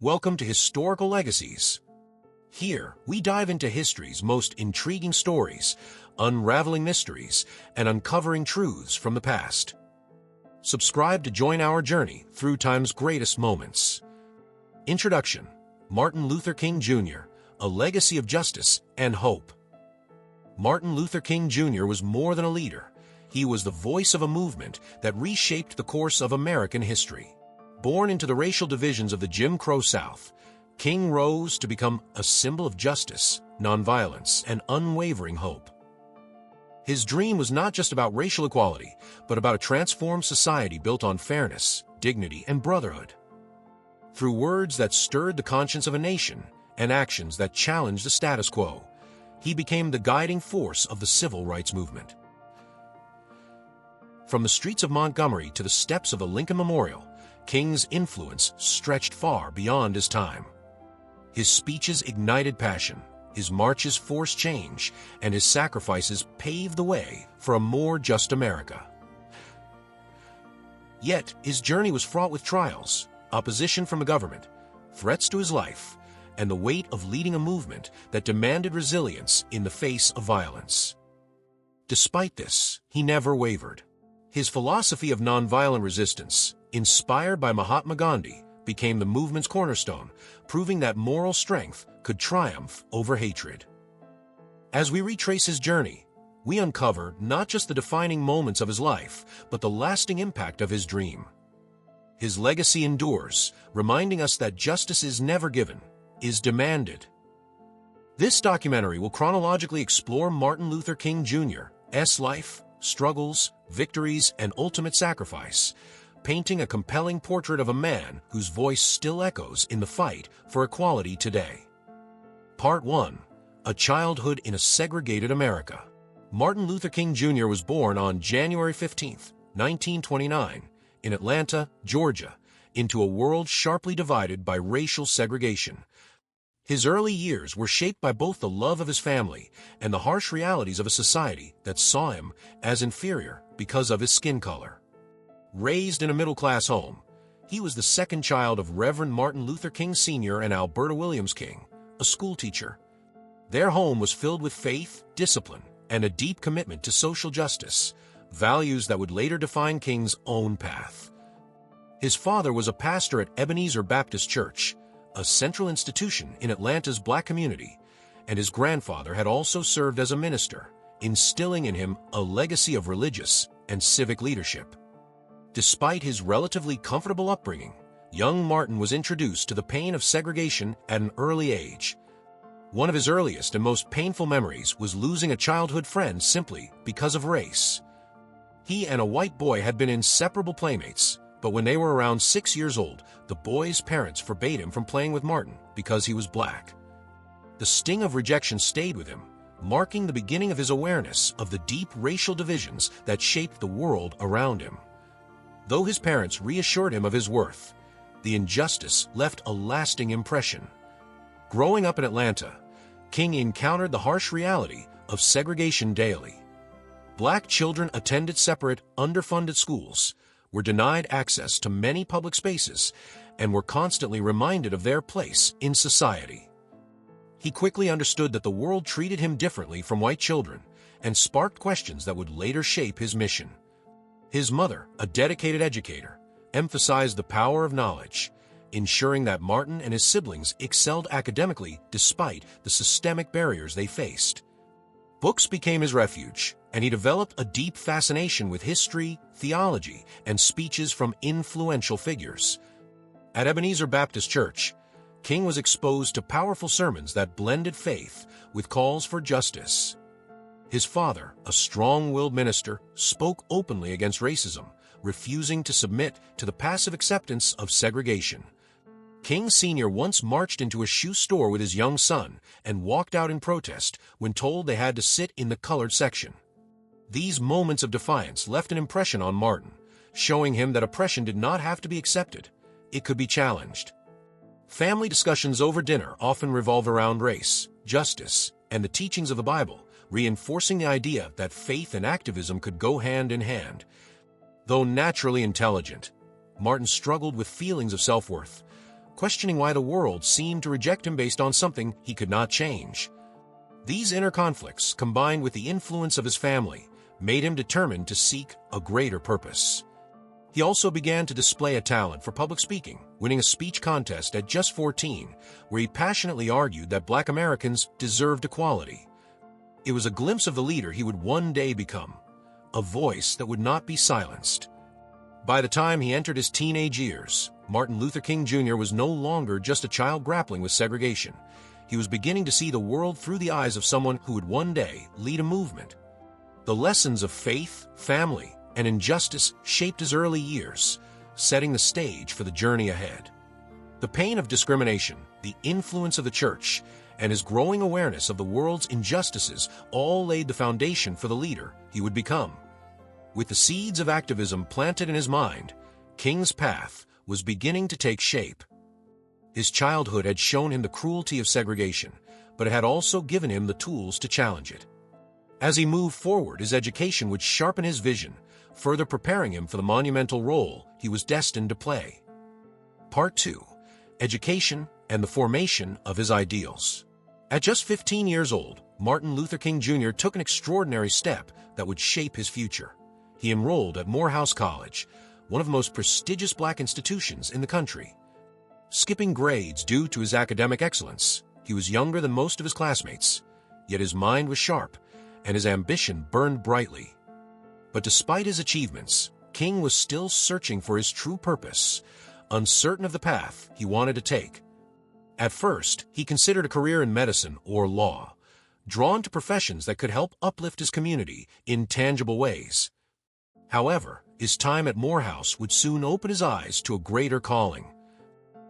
Welcome to Historical Legacies. Here, we dive into history's most intriguing stories, unraveling mysteries, and uncovering truths from the past. Subscribe to join our journey through time's greatest moments. Introduction: Martin Luther King Jr., a legacy of justice and hope. Martin Luther King Jr. was more than a leader. He was the voice of a movement that reshaped the course of American history. Born into the racial divisions of the Jim Crow South, King rose to become a symbol of justice, nonviolence, and unwavering hope. His dream was not just about racial equality, but about a transformed society built on fairness, dignity, and brotherhood. Through words that stirred the conscience of a nation and actions that challenged the status quo, he became the guiding force of the civil rights movement. From the streets of Montgomery to the steps of the Lincoln Memorial, King's influence stretched far beyond his time. His speeches ignited passion, his marches forced change, and his sacrifices paved the way for a more just America. Yet, his journey was fraught with trials, opposition from the government, threats to his life, and the weight of leading a movement that demanded resilience in the face of violence. Despite this, he never wavered. His philosophy of nonviolent resistance, inspired by Mahatma Gandhi, became the movement's cornerstone, proving that moral strength could triumph over hatred. As we retrace his journey, we uncover not just the defining moments of his life, but the lasting impact of his dream. His legacy endures, reminding us that justice is never given, is demanded. This documentary will chronologically explore Martin Luther King Jr.'s life, struggles, victories, and ultimate sacrifice, painting a compelling portrait of a man whose voice still echoes in the fight for equality today. Part 1. A Childhood in a Segregated America. Martin Luther King Jr. was born on January 15, 1929, in Atlanta, Georgia, into a world sharply divided by racial segregation. His early years were shaped by both the love of his family and the harsh realities of a society that saw him as inferior because of his skin color. Raised in a middle-class home, he was the second child of Reverend Martin Luther King Sr. and Alberta Williams King, a schoolteacher. Their home was filled with faith, discipline, and a deep commitment to social justice, values that would later define King's own path. His father was a pastor at Ebenezer Baptist Church, a central institution in Atlanta's Black community, and his grandfather had also served as a minister, instilling in him a legacy of religious and civic leadership. Despite his relatively comfortable upbringing, young Martin was introduced to the pain of segregation at an early age. One of his earliest and most painful memories was losing a childhood friend simply because of race. He and a white boy had been inseparable playmates, but when they were around 6 years old, the boy's parents forbade him from playing with Martin because he was black. The sting of rejection stayed with him, marking the beginning of his awareness of the deep racial divisions that shaped the world around him. Though his parents reassured him of his worth, the injustice left a lasting impression. Growing up in Atlanta, King encountered the harsh reality of segregation daily. Black children attended separate, underfunded schools, were denied access to many public spaces, and were constantly reminded of their place in society. He quickly understood that the world treated him differently from white children, and sparked questions that would later shape his mission. His mother, a dedicated educator, emphasized the power of knowledge, ensuring that Martin and his siblings excelled academically despite the systemic barriers they faced. Books became his refuge, and he developed a deep fascination with history, theology, and speeches from influential figures. At Ebenezer Baptist Church, King was exposed to powerful sermons that blended faith with calls for justice. His father, a strong-willed minister, spoke openly against racism, refusing to submit to the passive acceptance of segregation. King Sr. once marched into a shoe store with his young son and walked out in protest when told they had to sit in the colored section. These moments of defiance left an impression on Martin, showing him that oppression did not have to be accepted. It could be challenged. Family discussions over dinner often revolve around race, justice, and the teachings of the Bible, reinforcing the idea that faith and activism could go hand in hand. Though naturally intelligent, Martin struggled with feelings of self-worth, questioning why the world seemed to reject him based on something he could not change. These inner conflicts, combined with the influence of his family, made him determined to seek a greater purpose. He also began to display a talent for public speaking, winning a speech contest at just 14, where he passionately argued that Black Americans deserved equality. It was a glimpse of the leader he would one day become, a voice that would not be silenced. By the time he entered his teenage years, Martin Luther King Jr. was no longer just a child grappling with segregation. He was beginning to see the world through the eyes of someone who would one day lead a movement. The lessons of faith, family, and injustice shaped his early years, setting the stage for the journey ahead. The pain of discrimination, the influence of the church, and his growing awareness of the world's injustices all laid the foundation for the leader he would become. With the seeds of activism planted in his mind, King's path was beginning to take shape. His childhood had shown him the cruelty of segregation, but it had also given him the tools to challenge it. As he moved forward, his education would sharpen his vision, further preparing him for the monumental role he was destined to play. Part 2. Education and the formation of his ideals. At just 15 years old, Martin Luther King Jr. took an extraordinary step that would shape his future. He enrolled at Morehouse College, one of the most prestigious Black institutions in the country. Skipping grades due to his academic excellence, he was younger than most of his classmates, yet his mind was sharp and his ambition burned brightly. But despite his achievements, King was still searching for his true purpose, uncertain of the path he wanted to take. At first, he considered a career in medicine or law, drawn to professions that could help uplift his community in tangible ways. However, his time at Morehouse would soon open his eyes to a greater calling.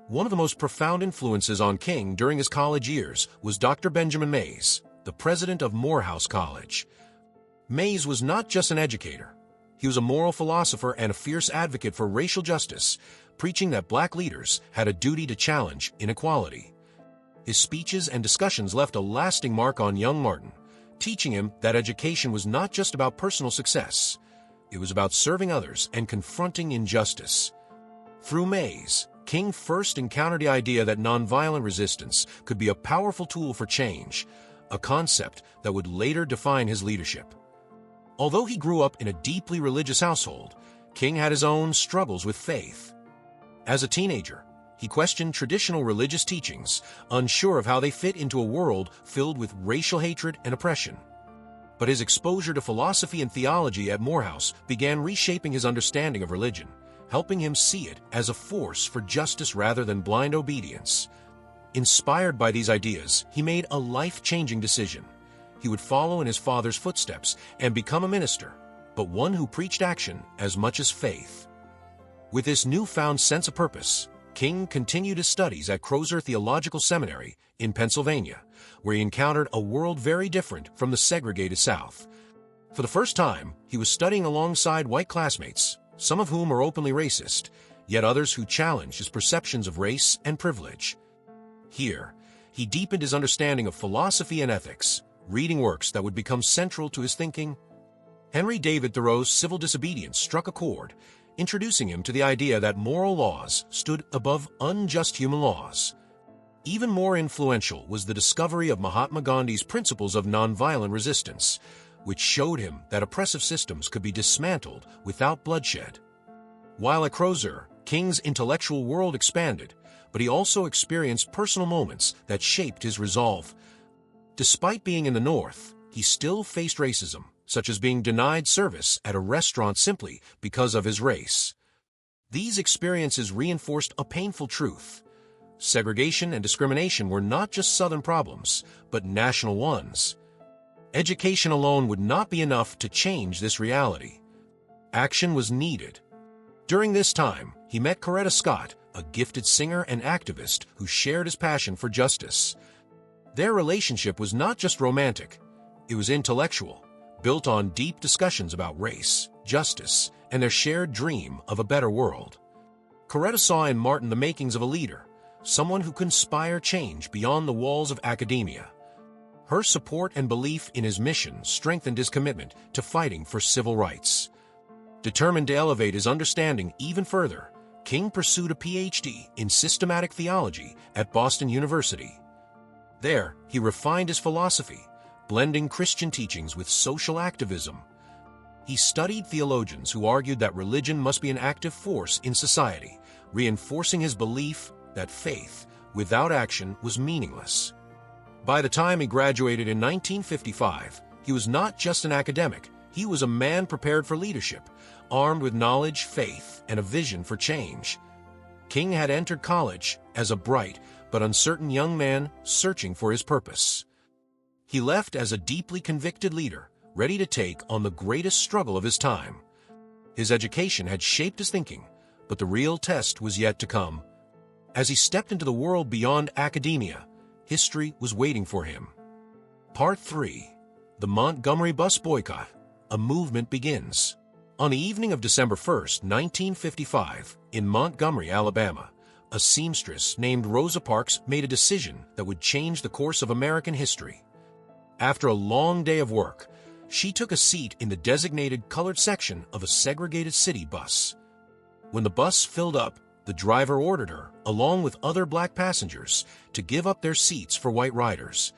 One of the most profound influences on King during his college years was Dr. Benjamin Mays, the president of Morehouse College. Mays was not just an educator. He was a moral philosopher and a fierce advocate for racial justice, preaching that Black leaders had a duty to challenge inequality. His speeches and discussions left a lasting mark on young Martin, teaching him that education was not just about personal success. It was about serving others and confronting injustice. Through Mays, King first encountered the idea that nonviolent resistance could be a powerful tool for change, a concept that would later define his leadership. Although he grew up in a deeply religious household, King had his own struggles with faith. As a teenager, he questioned traditional religious teachings, unsure of how they fit into a world filled with racial hatred and oppression. But his exposure to philosophy and theology at Morehouse began reshaping his understanding of religion, helping him see it as a force for justice rather than blind obedience. Inspired by these ideas, he made a life-changing decision. He would follow in his father's footsteps and become a minister, but one who preached action as much as faith. With this newfound sense of purpose, King continued his studies at Crozer Theological Seminary in Pennsylvania, where he encountered a world very different from the segregated South. For the first time, he was studying alongside white classmates, some of whom are openly racist, yet others who challenged his perceptions of race and privilege. Here, he deepened his understanding of philosophy and ethics, reading works that would become central to his thinking. Henry David Thoreau's Civil Disobedience struck a chord, introducing him to the idea that moral laws stood above unjust human laws. Even more influential was the discovery of Mahatma Gandhi's principles of nonviolent resistance, which showed him that oppressive systems could be dismantled without bloodshed. While at Crozer, King's intellectual world expanded, but he also experienced personal moments that shaped his resolve. Despite being in the North, he still faced racism, such as being denied service at a restaurant simply because of his race. These experiences reinforced a painful truth. Segregation and discrimination were not just Southern problems, but national ones. Education alone would not be enough to change this reality. Action was needed. During this time, he met Coretta Scott, a gifted singer and activist who shared his passion for justice. Their relationship was not just romantic, it was intellectual, built on deep discussions about race, justice, and their shared dream of a better world. Coretta saw in Martin the makings of a leader, someone who could inspire change beyond the walls of academia. Her support and belief in his mission strengthened his commitment to fighting for civil rights. Determined to elevate his understanding even further, King pursued a PhD in systematic theology at Boston University. There, he refined his philosophy, blending Christian teachings with social activism. He studied theologians who argued that religion must be an active force in society, reinforcing his belief that faith without action was meaningless. By the time he graduated in 1955, he was not just an academic, he was a man prepared for leadership, armed with knowledge, faith, and a vision for change. King had entered college as a bright but uncertain young man searching for his purpose. He left as a deeply convicted leader, ready to take on the greatest struggle of his time. His education had shaped his thinking, but the real test was yet to come. As he stepped into the world beyond academia, history was waiting for him. Part 3. The Montgomery Bus Boycott. A movement begins. On the evening of December 1st, 1955, in Montgomery, Alabama, a seamstress named Rosa Parks made a decision that would change the course of American history. After a long day of work, she took a seat in the designated colored section of a segregated city bus. When the bus filled up, the driver ordered her, along with other black passengers, to give up their seats for white riders.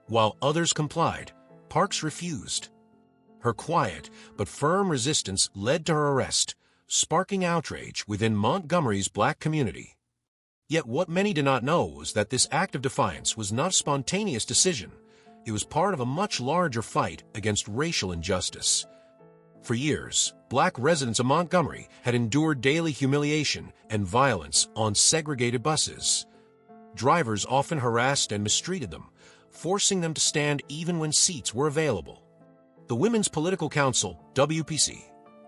While others complied, Parks refused. Her quiet but firm resistance led to her arrest, sparking outrage within Montgomery's black community. Yet what many did not know was that this act of defiance was not a spontaneous decision. It was part of a much larger fight against racial injustice. For years, black residents of Montgomery had endured daily humiliation and violence on segregated buses. Drivers often harassed and mistreated them, forcing them to stand even when seats were available. The Women's Political Council, WPC,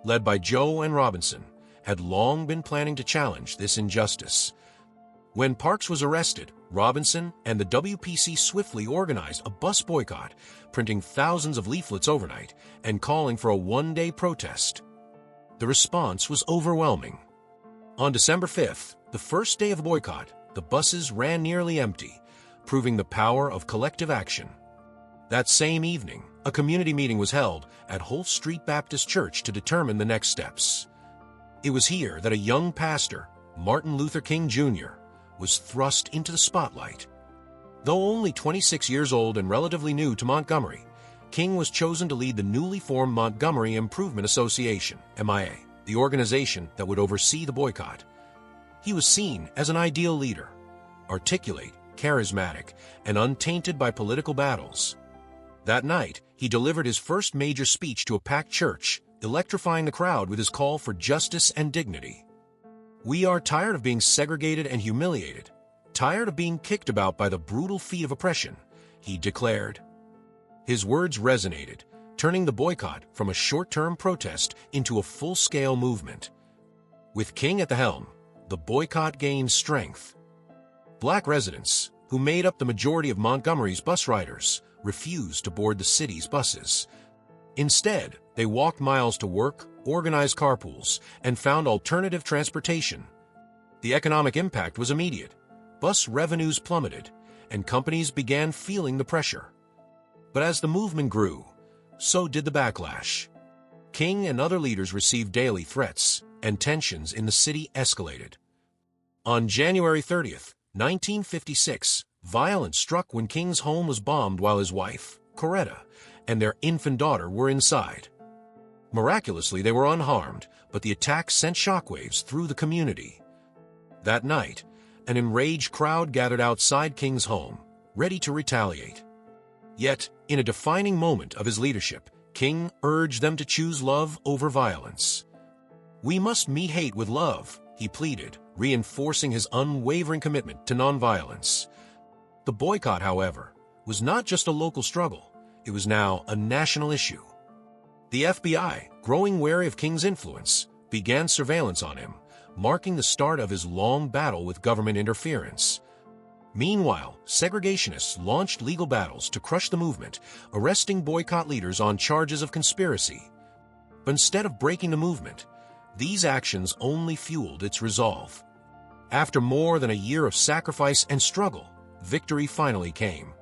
led by Joe and Robinson, had long been planning to challenge this injustice. When Parks was arrested, Robinson and the WPC swiftly organized a bus boycott, printing thousands of leaflets overnight and calling for a one-day protest. The response was overwhelming. On December 5th, the first day of the boycott, the buses ran nearly empty, proving the power of collective action. That same evening, a community meeting was held at Holt Street Baptist Church to determine the next steps. It was here that a young pastor, Martin Luther King Jr., was thrust into the spotlight. Though only 26 years old and relatively new to Montgomery, King was chosen to lead the newly formed Montgomery Improvement Association, MIA, the organization that would oversee the boycott. He was seen as an ideal leader, articulate, charismatic, and untainted by political battles. That night, he delivered his first major speech to a packed church, electrifying the crowd with his call for justice and dignity. "We are tired of being segregated and humiliated, tired of being kicked about by the brutal feet of oppression," he declared. His words resonated, turning the boycott from a short-term protest into a full-scale movement. With King at the helm, the boycott gained strength. Black residents, who made up the majority of Montgomery's bus riders, refused to board the city's buses. Instead, they walked miles to work, organized carpools, and found alternative transportation. The economic impact was immediate. Bus revenues plummeted, and companies began feeling the pressure. But as the movement grew, so did the backlash. King and other leaders received daily threats, and tensions in the city escalated. On January 30th, 1956, violence struck when King's home was bombed while his wife, Coretta, and their infant daughter were inside. Miraculously, they were unharmed, but the attack sent shockwaves through the community. That night, an enraged crowd gathered outside King's home, ready to retaliate. Yet, in a defining moment of his leadership, King urged them to choose love over violence. "We must meet hate with love," he pleaded, reinforcing his unwavering commitment to nonviolence. The boycott, however, was not just a local struggle. It was now a national issue. The FBI, growing wary of King's influence, began surveillance on him, marking the start of his long battle with government interference. Meanwhile, segregationists launched legal battles to crush the movement, arresting boycott leaders on charges of conspiracy. But instead of breaking the movement, these actions only fueled its resolve. After more than a year of sacrifice and struggle, victory finally came.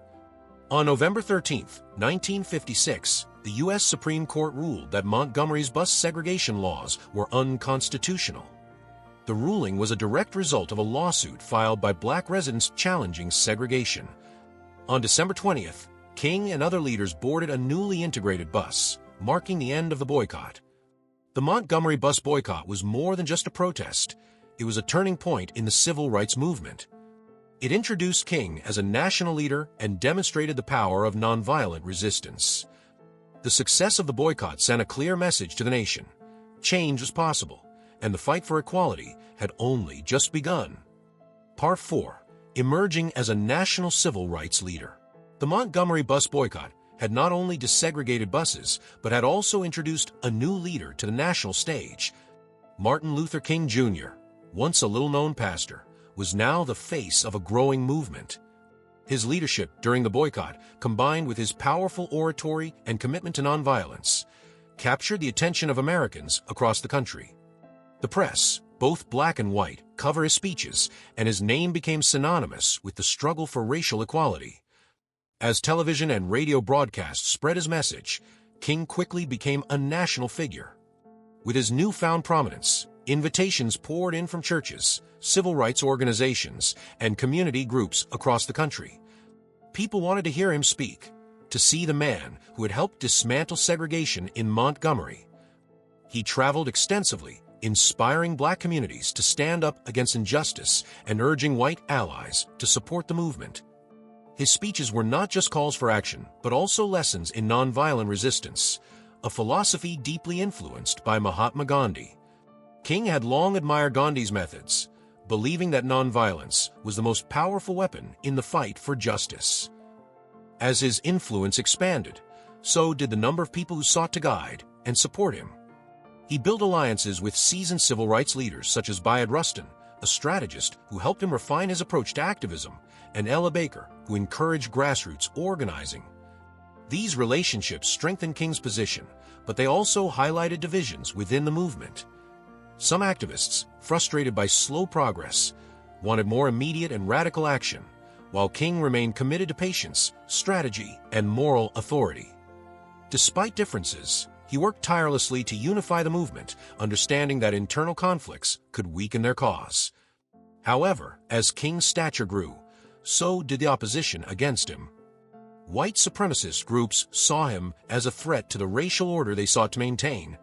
On November 13th, 1956, the U.S. Supreme Court ruled that Montgomery's bus segregation laws were unconstitutional. The ruling was a direct result of a lawsuit filed by black residents challenging segregation. On December 20th, King and other leaders boarded a newly integrated bus, marking the end of the boycott. The Montgomery bus boycott was more than just a protest. It was a turning point in the civil rights movement. It introduced King as a national leader and demonstrated the power of nonviolent resistance. The success of the boycott sent a clear message to the nation. Change was possible, and the fight for equality had only just begun. Part 4. Emerging as a national civil rights leader. The Montgomery bus boycott had not only desegregated buses, but had also introduced a new leader to the national stage. Martin Luther King Jr., once a little-known pastor, was now the face of a growing movement. His leadership during the boycott, combined with his powerful oratory and commitment to nonviolence, captured the attention of Americans across the country. The press, both black and white, covered his speeches, and his name became synonymous with the struggle for racial equality. As television and radio broadcasts spread his message, King quickly became a national figure. With his newfound prominence, invitations poured in from churches, civil rights organizations, and community groups across the country. People wanted to hear him speak, to see the man who had helped dismantle segregation in Montgomery. He traveled extensively, inspiring black communities to stand up against injustice and urging white allies to support the movement. His speeches were not just calls for action, but also lessons in nonviolent resistance, a philosophy deeply influenced by Mahatma Gandhi. King had long admired Gandhi's methods, believing that nonviolence was the most powerful weapon in the fight for justice. As his influence expanded, so did the number of people who sought to guide and support him. He built alliances with seasoned civil rights leaders such as Bayard Rustin, a strategist who helped him refine his approach to activism, and Ella Baker, who encouraged grassroots organizing. These relationships strengthened King's position, but they also highlighted divisions within the movement. Some activists, frustrated by slow progress, wanted more immediate and radical action, while King remained committed to patience, strategy, and moral authority. Despite differences, he worked tirelessly to unify the movement, understanding that internal conflicts could weaken their cause. However, as King's stature grew, so did the opposition against him. White supremacist groups saw him as a threat to the racial order they sought to maintain.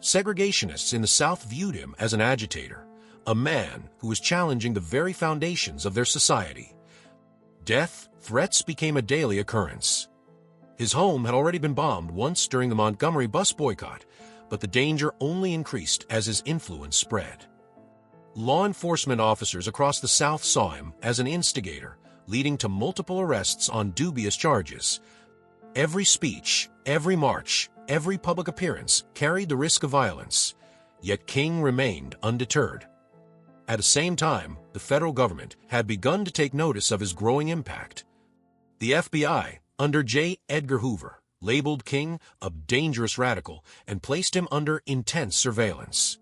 Segregationists in the South viewed him as an agitator, a man who was challenging the very foundations of their society. Death threats became a daily occurrence. His home had already been bombed once during the Montgomery bus boycott, but the danger only increased as his influence spread. Law enforcement officers across the South saw him as an instigator, leading to multiple arrests on dubious charges. Every speech, every march, every public appearance carried the risk of violence, yet King remained undeterred. At the same time, the federal government had begun to take notice of his growing impact. The FBI, under J. Edgar Hoover, labeled King a dangerous radical and placed him under intense surveillance.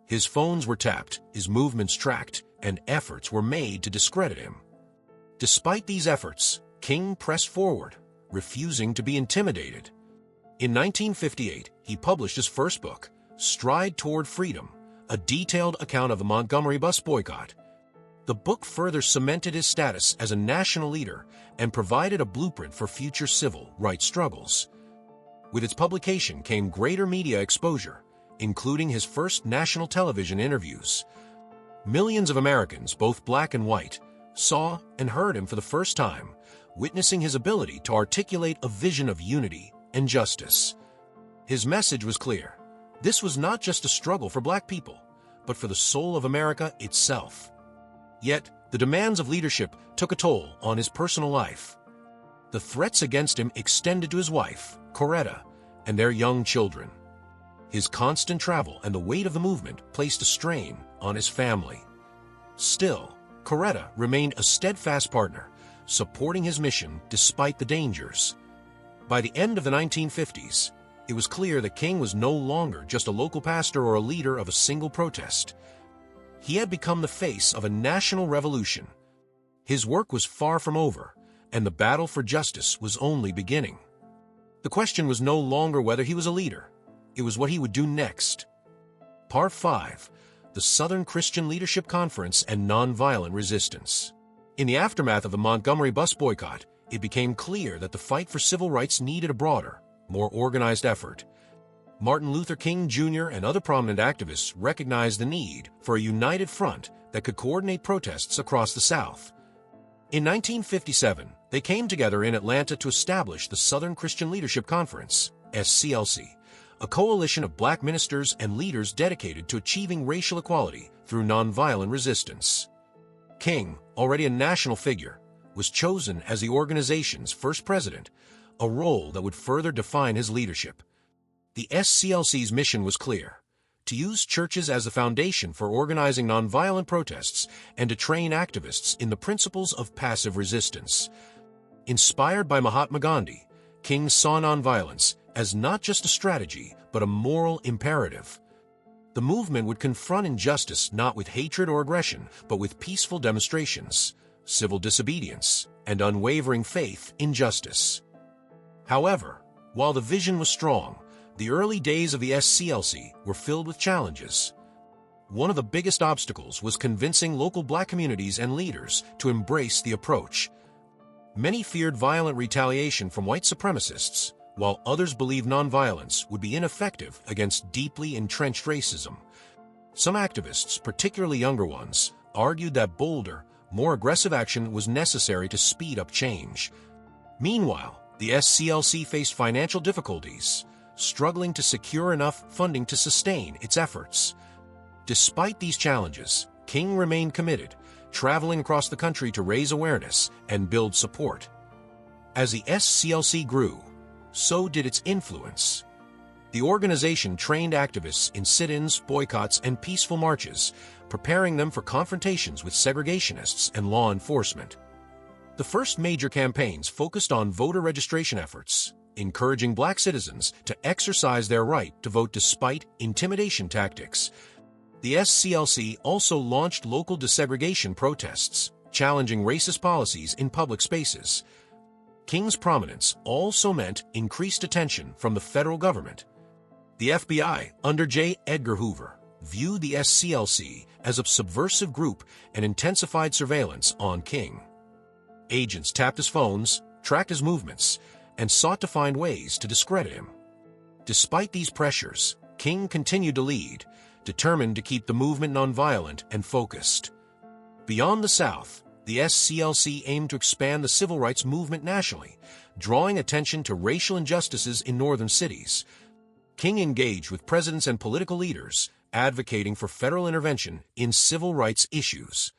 His phones were tapped, his movements tracked, and efforts were made to discredit him. Despite these efforts, King pressed forward, refusing to be intimidated. In 1958, he published his first book, Stride Toward Freedom, a detailed account of the Montgomery bus boycott. The book further cemented his status as a national leader and provided a blueprint for future civil rights struggles. With its publication came greater media exposure, including his first national television interviews. Millions of Americans, both black and white, saw and heard him for the first time, witnessing his ability to articulate a vision of unity and justice. His message was clear. This was not just a struggle for black people, but for the soul of America itself. Yet, the demands of leadership took a toll on his personal life. The threats against him extended to his wife, Coretta, and their young children. His constant travel and the weight of the movement placed a strain on his family. Still, Coretta remained a steadfast partner, supporting his mission despite the dangers. By the end of the 1950s, it was clear that King was no longer just a local pastor or a leader of a single protest. He had become the face of a national revolution. His work was far from over, and the battle for justice was only beginning. The question was no longer whether he was a leader. It was what he would do next. Part 5. the Southern Christian Leadership Conference and Nonviolent Resistance. In the aftermath of the Montgomery bus boycott, it became clear that the fight for civil rights needed a broader, more organized effort. Martin Luther King Jr. and other prominent activists recognized the need for a united front that could coordinate protests across the South. In 1957, they came together in Atlanta to establish the Southern Christian Leadership Conference, SCLC, a coalition of black ministers and leaders dedicated to achieving racial equality through nonviolent resistance. King, already a national figure, was chosen as the organization's first president, a role that would further define his leadership. The SCLC's mission was clear: to use churches as the foundation for organizing nonviolent protests and to train activists in the principles of passive resistance. Inspired by Mahatma Gandhi, King saw nonviolence as not just a strategy, but a moral imperative. The movement would confront injustice not with hatred or aggression, but with peaceful demonstrations, civil disobedience, and unwavering faith in justice. However, while the vision was strong, the early days of the SCLC were filled with challenges. One of the biggest obstacles was convincing local black communities and leaders to embrace the approach. Many feared violent retaliation from white supremacists, while others believed nonviolence would be ineffective against deeply entrenched racism. Some activists, particularly younger ones, argued that bolder, more aggressive action was necessary to speed up change. Meanwhile, the SCLC faced financial difficulties, struggling to secure enough funding to sustain its efforts. Despite these challenges, King remained committed, traveling across the country to raise awareness and build support. As the SCLC grew, so did its influence. The organization trained activists in sit-ins, boycotts, and peaceful marches, preparing them for confrontations with segregationists and law enforcement. The first major campaigns focused on voter registration efforts, encouraging black citizens to exercise their right to vote despite intimidation tactics. The SCLC also launched local desegregation protests, challenging racist policies in public spaces. King's prominence also meant increased attention from the federal government. The FBI, under J. Edgar Hoover, viewed the SCLC as a subversive group and intensified surveillance on King. Agents tapped his phones, tracked his movements, and sought to find ways to discredit him. Despite these pressures, King continued to lead, determined to keep the movement nonviolent and focused. Beyond the South, the SCLC aimed to expand the civil rights movement nationally, drawing attention to racial injustices in northern cities. King engaged with presidents and political leaders, advocating for federal intervention in civil rights issues.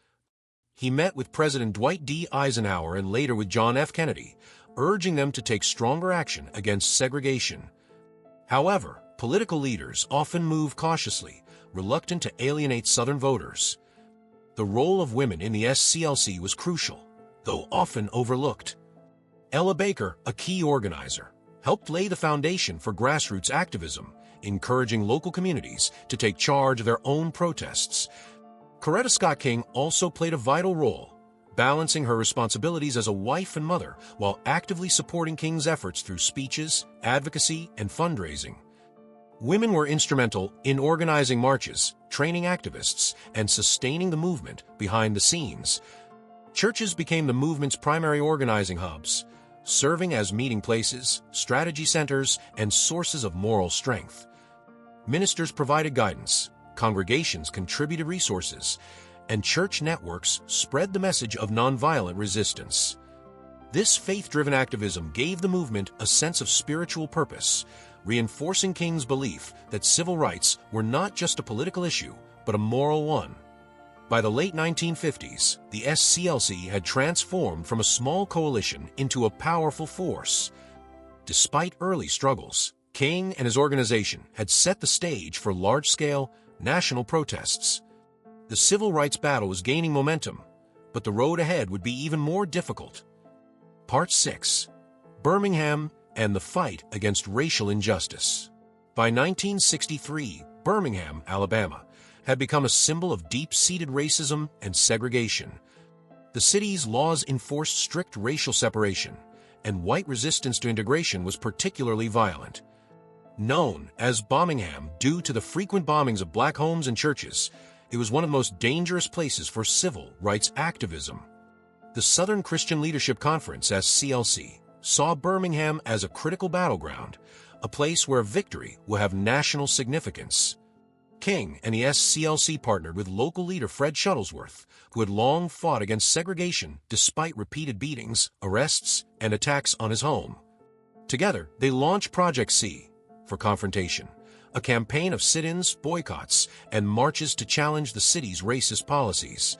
He met with President Dwight D. Eisenhower and later with John F. Kennedy, urging them to take stronger action against segregation. However, political leaders often move cautiously, reluctant to alienate Southern voters. The role of women in the SCLC was crucial, though often overlooked. Ella Baker, a key organizer, helped lay the foundation for grassroots activism, encouraging local communities to take charge of their own protests. Coretta Scott King also played a vital role, balancing her responsibilities as a wife and mother while actively supporting King's efforts through speeches, advocacy, and fundraising. Women were instrumental in organizing marches, training activists, and sustaining the movement behind the scenes. Churches became the movement's primary organizing hubs, serving as meeting places, strategy centers, and sources of moral strength. Ministers provided guidance, congregations contributed resources, and church networks spread the message of nonviolent resistance. This faith-driven activism gave the movement a sense of spiritual purpose, reinforcing King's belief that civil rights were not just a political issue, but a moral one. By the late 1950s, the SCLC had transformed from a small coalition into a powerful force. Despite early struggles, King and his organization had set the stage for large-scale, national protests. The civil rights battle was gaining momentum, but the road ahead would be even more difficult. Part 6. Birmingham and the Fight Against Racial Injustice. By 1963, Birmingham, Alabama, had become a symbol of deep-seated racism and segregation. The city's laws enforced strict racial separation, and white resistance to integration was particularly violent. Known as Birmingham due to the frequent bombings of black homes and churches, it was one of the most dangerous places for civil rights activism. The Southern Christian Leadership Conference, SCLC, saw Birmingham as a critical battleground, a place where victory will have national significance. King and the SCLC partnered with local leader Fred Shuttlesworth, who had long fought against segregation despite repeated beatings, arrests, and attacks on his home. Together, they launched Project C for confrontation, a campaign of sit-ins, boycotts, and marches to challenge the city's racist policies.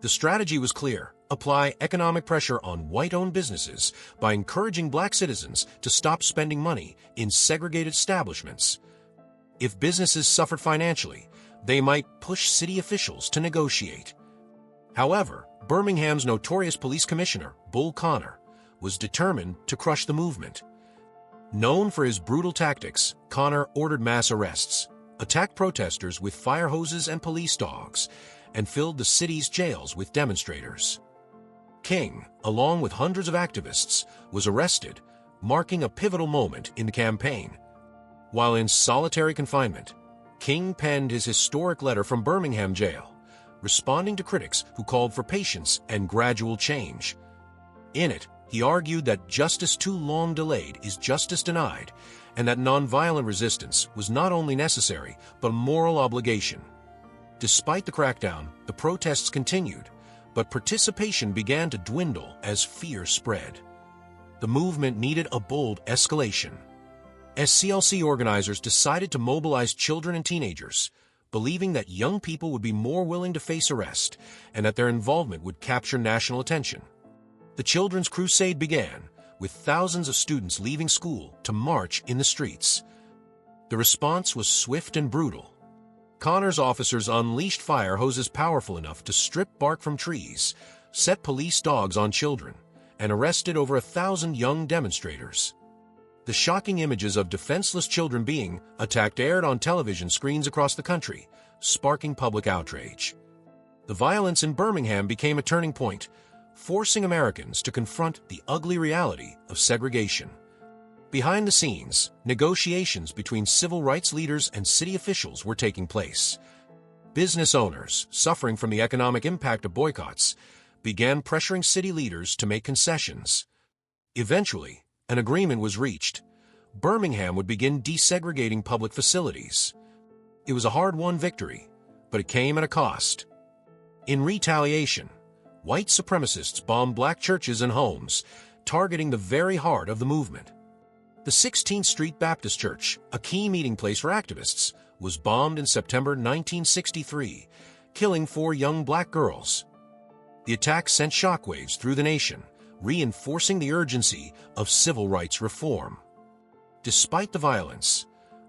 The strategy was clear: apply economic pressure on white-owned businesses by encouraging black citizens to stop spending money in segregated establishments. If businesses suffered financially, they might push city officials to negotiate. However, Birmingham's notorious police commissioner, Bull Connor, was determined to crush the movement. Known for his brutal tactics, Connor ordered mass arrests, attacked protesters with fire hoses and police dogs, and filled the city's jails with demonstrators. King, along with hundreds of activists, was arrested, marking a pivotal moment in the campaign. While in solitary confinement, King penned his historic letter from Birmingham jail, responding to critics who called for patience and gradual change. In it, he argued that justice too long delayed is justice denied, and that nonviolent resistance was not only necessary but a moral obligation. Despite the crackdown, the protests continued, but participation began to dwindle as fear spread. The movement needed a bold escalation. SCLC organizers decided to mobilize children and teenagers, believing that young people would be more willing to face arrest and that their involvement would capture national attention. The Children's Crusade began, with thousands of students leaving school to march in the streets. The response was swift and brutal. Connor's officers unleashed fire hoses powerful enough to strip bark from trees, set police dogs on children, and arrested over 1,000 young demonstrators. The shocking images of defenseless children being attacked aired on television screens across the country, sparking public outrage. The violence in Birmingham became a turning point, forcing Americans to confront the ugly reality of segregation. Behind the scenes, negotiations between civil rights leaders and city officials were taking place. Business owners, suffering from the economic impact of boycotts, began pressuring city leaders to make concessions. Eventually, an agreement was reached. Birmingham would begin desegregating public facilities. It was a hard-won victory, but it came at a cost. In retaliation, white supremacists bombed black churches and homes, targeting the very heart of the movement. The 16th Street Baptist Church, a key meeting place for activists, was bombed in September 1963, killing 4 young black girls. The attack sent shockwaves through the nation, reinforcing the urgency of civil rights reform. Despite the violence,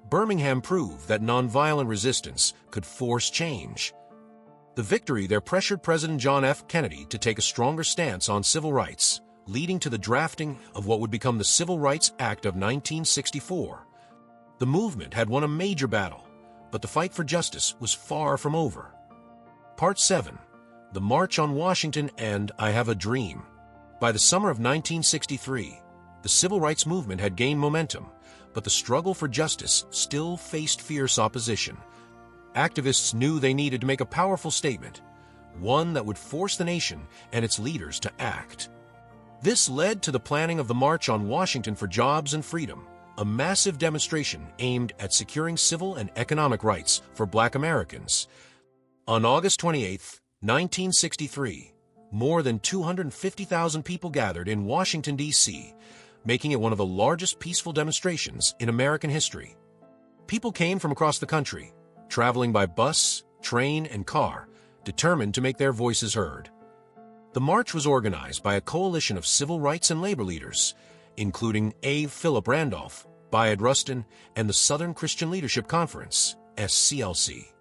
Birmingham proved that nonviolent resistance could force change. The victory there pressured President John F. Kennedy to take a stronger stance on civil rights, leading to the drafting of what would become the Civil Rights Act of 1964. The movement had won a major battle, but the fight for justice was far from over. Part 7. The March on Washington and I Have a Dream. By the summer of 1963, the civil rights movement had gained momentum, but the struggle for justice still faced fierce opposition. Activists knew they needed to make a powerful statement, one that would force the nation and its leaders to act. This led to the planning of the March on Washington for Jobs and Freedom, a massive demonstration aimed at securing civil and economic rights for Black Americans. On August 28, 1963, more than 250,000 people gathered in Washington, D.C., making it one of the largest peaceful demonstrations in American history. People came from across the country, traveling by bus, train, and car, determined to make their voices heard. The march was organized by a coalition of civil rights and labor leaders, including A. Philip Randolph, Bayard Rustin, and the Southern Christian Leadership Conference, SCLC.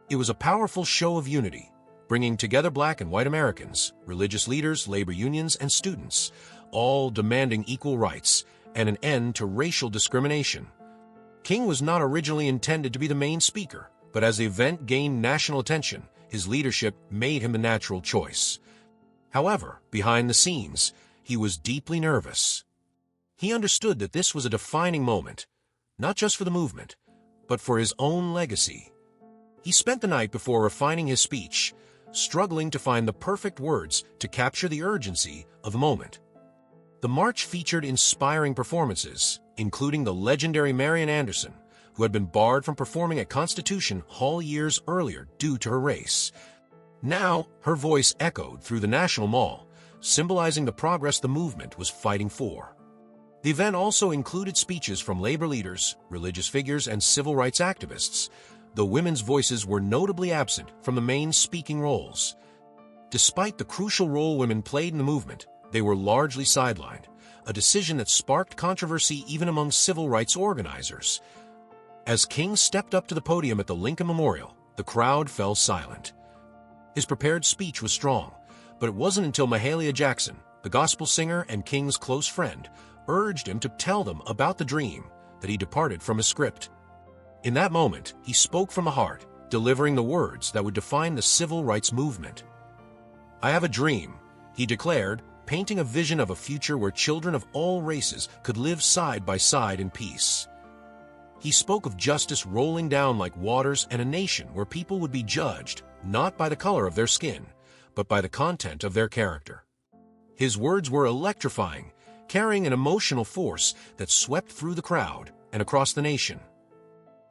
It was a powerful show of unity, bringing together Black and white Americans, religious leaders, labor unions, and students, all demanding equal rights and an end to racial discrimination. King was not originally intended to be the main speaker, but as the event gained national attention, his leadership made him the natural choice. However, behind the scenes, he was deeply nervous. He understood that this was a defining moment, not just for the movement, but for his own legacy. He spent the night before refining his speech, struggling to find the perfect words to capture the urgency of the moment. The march featured inspiring performances, including the legendary Marian Anderson, who had been barred from performing at Constitution Hall years earlier due to her race. Now, her voice echoed through the National Mall, symbolizing the progress the movement was fighting for. The event also included speeches from labor leaders, religious figures, and civil rights activists, though women's voices were notably absent from the main speaking roles. Despite the crucial role women played in the movement, they were largely sidelined, a decision that sparked controversy even among civil rights organizers. As King stepped up to the podium at the Lincoln Memorial, the crowd fell silent. His prepared speech was strong, but it wasn't until Mahalia Jackson, the gospel singer and King's close friend, urged him to tell them about the dream that he departed from his script. In that moment, he spoke from the heart, delivering the words that would define the civil rights movement. "I have a dream," he declared, painting a vision of a future where children of all races could live side by side in peace. He spoke of justice rolling down like waters and a nation where people would be judged not by the color of their skin, but by the content of their character. His words were electrifying, carrying an emotional force that swept through the crowd and across the nation.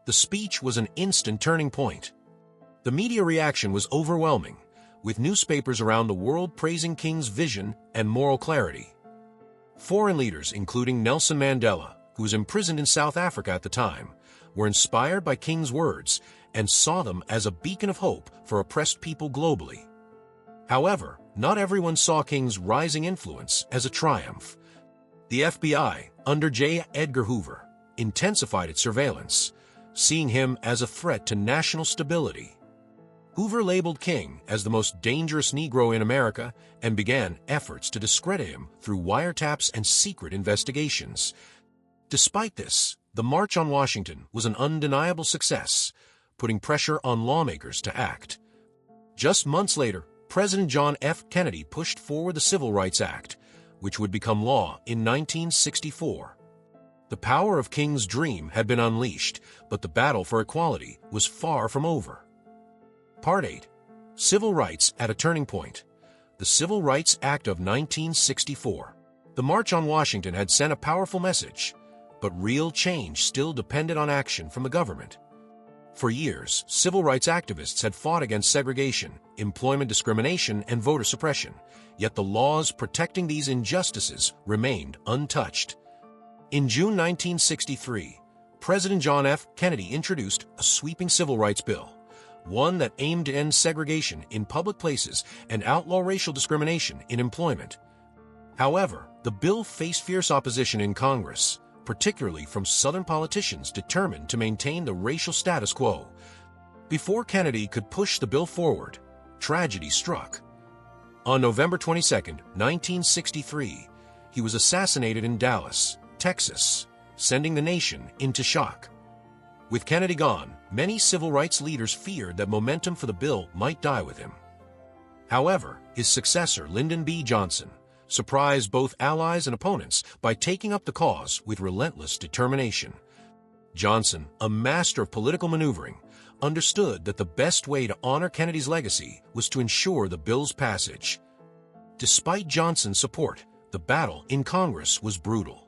The speech was an instant turning point. The media reaction was overwhelming, with newspapers around the world praising King's vision and moral clarity. Foreign leaders, including Nelson Mandela, who was imprisoned in South Africa at the time, were inspired by King's words and saw them as a beacon of hope for oppressed people globally. However, not everyone saw King's rising influence as a triumph. The FBI, under J. Edgar Hoover, intensified its surveillance, seeing him as a threat to national stability. Hoover labeled King as the most dangerous Negro in America and began efforts to discredit him through wiretaps and secret investigations. Despite this, the March on Washington was an undeniable success, putting pressure on lawmakers to act. Just months later, President John F. Kennedy pushed forward the Civil Rights Act, which would become law in 1964. The power of King's dream had been unleashed, but the battle for equality was far from over. Part 8. Civil Rights at a Turning Point. The Civil Rights Act of 1964. The March on Washington had sent a powerful message, but real change still depended on action from the government. For years, civil rights activists had fought against segregation, employment discrimination, and voter suppression, yet the laws protecting these injustices remained untouched. In June 1963, President John F. Kennedy introduced a sweeping civil rights bill, one that aimed to end segregation in public places and outlaw racial discrimination in employment. However, the bill faced fierce opposition in Congress, particularly from Southern politicians determined to maintain the racial status quo. Before Kennedy could push the bill forward, tragedy struck. On November 22, 1963, he was assassinated in Dallas, Texas, sending the nation into shock. With Kennedy gone, many civil rights leaders feared that momentum for the bill might die with him. However, his successor, Lyndon B. Johnson, surprised both allies and opponents by taking up the cause with relentless determination. Johnson, a master of political maneuvering, understood that the best way to honor Kennedy's legacy was to ensure the bill's passage. Despite Johnson's support, the battle in Congress was brutal.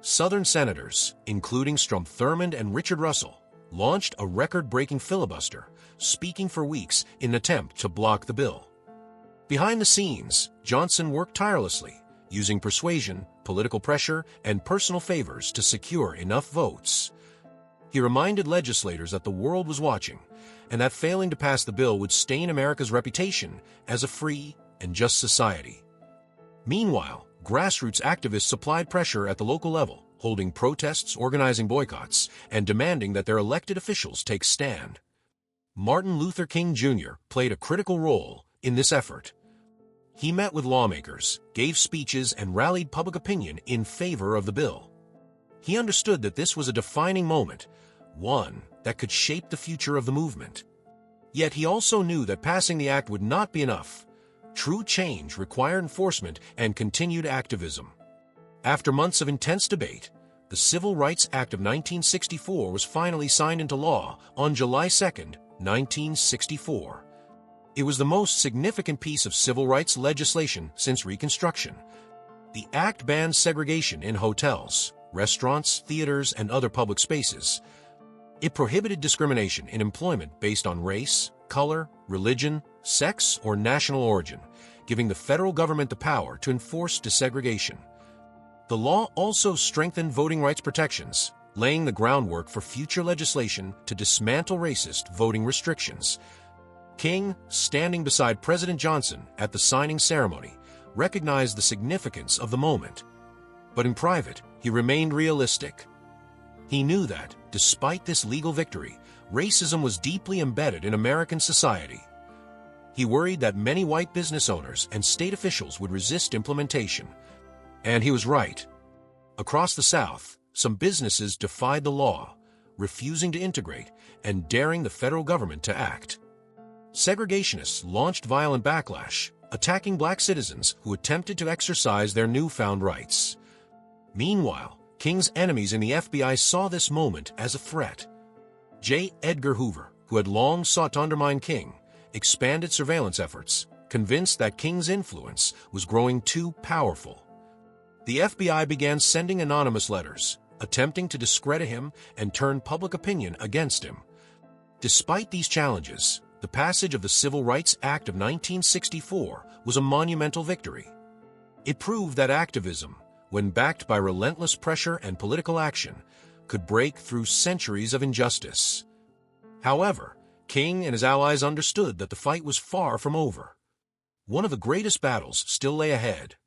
Southern senators, including Strom Thurmond and Richard Russell, launched a record-breaking filibuster, speaking for weeks in an attempt to block the bill. Behind the scenes, Johnson worked tirelessly, using persuasion, political pressure, and personal favors to secure enough votes. He reminded legislators that the world was watching, and that failing to pass the bill would stain America's reputation as a free and just society. Meanwhile, grassroots activists supplied pressure at the local level, holding protests, organizing boycotts, and demanding that their elected officials take stand. Martin Luther King Jr. played a critical role in this effort. He met with lawmakers, gave speeches, and rallied public opinion in favor of the bill. He understood that this was a defining moment, one that could shape the future of the movement. Yet he also knew that passing the act would not be enough. True change required enforcement and continued activism. After months of intense debate, the Civil Rights Act of 1964 was finally signed into law on July 2, 1964. It was the most significant piece of civil rights legislation since Reconstruction. The act banned segregation in hotels, restaurants, theaters, and other public spaces. It prohibited discrimination in employment based on race, color, religion, sex, or national origin, giving the federal government the power to enforce desegregation. The law also strengthened voting rights protections, laying the groundwork for future legislation to dismantle racist voting restrictions. King, standing beside President Johnson at the signing ceremony, recognized the significance of the moment. But in private, he remained realistic. He knew that, despite this legal victory, racism was deeply embedded in American society. He worried that many white business owners and state officials would resist implementation. And he was right. Across the South, some businesses defied the law, refusing to integrate and daring the federal government to act. Segregationists launched violent backlash, attacking black citizens who attempted to exercise their newfound rights. Meanwhile, King's enemies in the FBI saw this moment as a threat. J. Edgar Hoover, who had long sought to undermine King, expanded surveillance efforts, convinced that King's influence was growing too powerful. The FBI began sending anonymous letters, attempting to discredit him and turn public opinion against him. Despite these challenges, the passage of the Civil Rights Act of 1964 was a monumental victory. It proved that activism, when backed by relentless pressure and political action, could break through centuries of injustice. However, King and his allies understood that the fight was far from over. One of the greatest battles still lay ahead,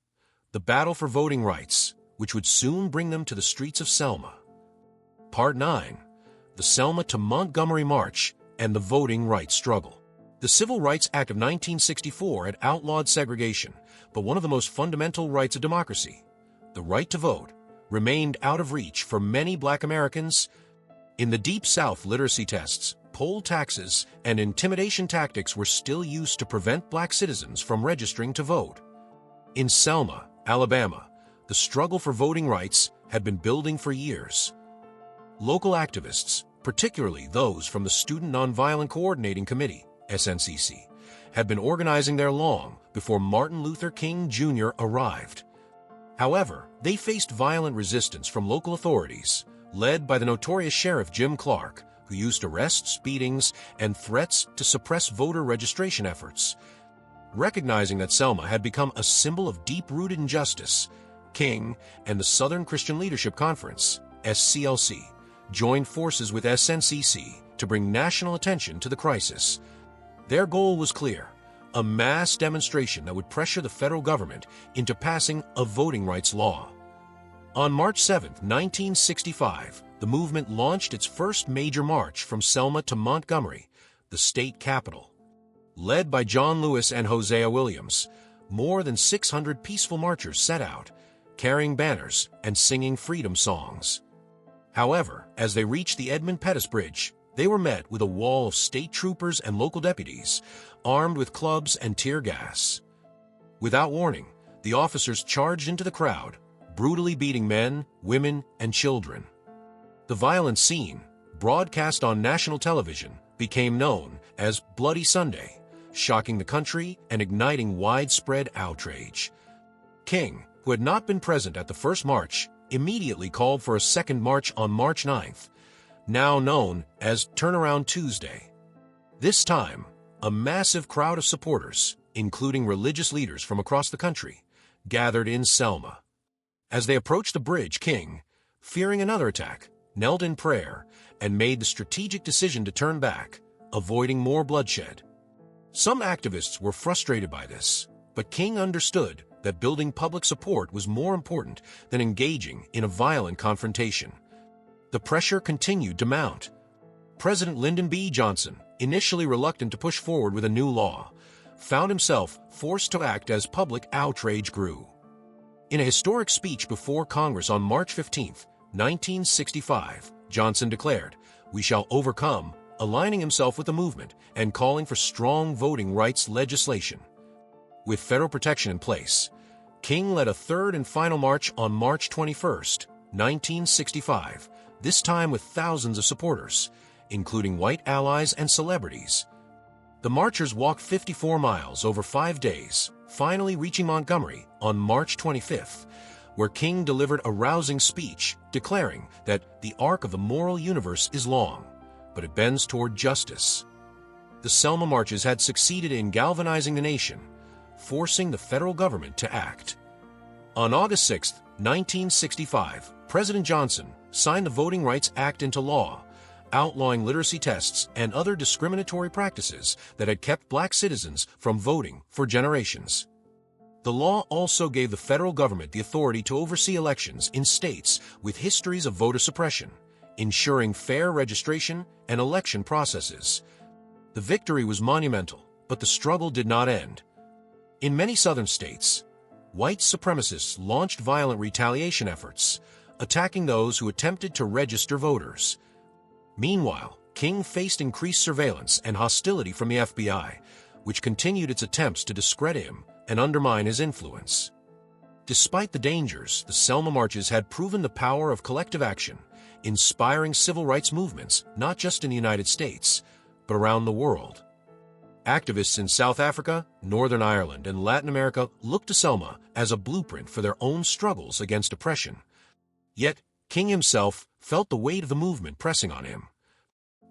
the battle for voting rights, which would soon bring them to the streets of Selma. Part 9. The Selma to Montgomery March and the Voting Rights Struggle. The Civil Rights Act of 1964 had outlawed segregation, but one of the most fundamental rights of democracy, the right to vote, remained out of reach for many black Americans. In the Deep South, literacy tests, poll taxes, and intimidation tactics were still used to prevent black citizens from registering to vote. In Selma, Alabama, the struggle for voting rights had been building for years. Local activists, particularly those from the Student Nonviolent Coordinating Committee, SNCC, had been organizing there long before Martin Luther King Jr. arrived. However, they faced violent resistance from local authorities, led by the notorious Sheriff Jim Clark, who used arrests, beatings, and threats to suppress voter registration efforts. Recognizing that Selma had become a symbol of deep-rooted injustice, King and the Southern Christian Leadership Conference, SCLC, joined forces with SNCC to bring national attention to the crisis. Their goal was clear: a mass demonstration that would pressure the federal government into passing a voting rights law. On March 7, 1965, the movement launched its first major march from Selma to Montgomery, the state capital. Led by John Lewis and Hosea Williams, more than 600 peaceful marchers set out, carrying banners and singing freedom songs. However, as they reached the Edmund Pettus Bridge, they were met with a wall of state troopers and local deputies, armed with clubs and tear gas. Without warning, the officers charged into the crowd, brutally beating men, women, and children. The violent scene, broadcast on national television, became known as Bloody Sunday, shocking the country and igniting widespread outrage. King, who had not been present at the first march, immediately called for a second march on March 9th, now known as Turnaround Tuesday. This time, a massive crowd of supporters, including religious leaders from across the country, gathered in Selma. As they approached the bridge, King, fearing another attack, knelt in prayer and made the strategic decision to turn back, avoiding more bloodshed. Some activists were frustrated by this, but King understood that building public support was more important than engaging in a violent confrontation. The pressure continued to mount. President Lyndon B. Johnson, initially reluctant to push forward with a new law, found himself forced to act as public outrage grew. In a historic speech before Congress on March 15, 1965, Johnson declared, "We shall overcome," aligning himself with the movement and calling for strong voting rights legislation. With federal protection in place, King led a third and final march on March 21, 1965, this time with thousands of supporters, including white allies and celebrities. The marchers walked 54 miles over 5 days, finally reaching Montgomery on March 25th, where King delivered a rousing speech declaring that the arc of the moral universe is long, but it bends toward justice. The Selma marches had succeeded in galvanizing the nation, forcing the federal government to act. On August 6, 1965, President Johnson signed the Voting Rights Act into law, outlawing literacy tests and other discriminatory practices that had kept black citizens from voting for generations. The law also gave the federal government the authority to oversee elections in states with histories of voter suppression, ensuring fair registration and election processes. The victory was monumental, but the struggle did not end. In many southern states, white supremacists launched violent retaliation efforts, attacking those who attempted to register voters. Meanwhile, King faced increased surveillance and hostility from the FBI, which continued its attempts to discredit him and undermine his influence. Despite the dangers, the Selma marches had proven the power of collective action, inspiring civil rights movements not just in the United States, but around the world. Activists in South Africa, Northern Ireland, and Latin America looked to Selma as a blueprint for their own struggles against oppression. Yet, King himself felt the weight of the movement pressing on him.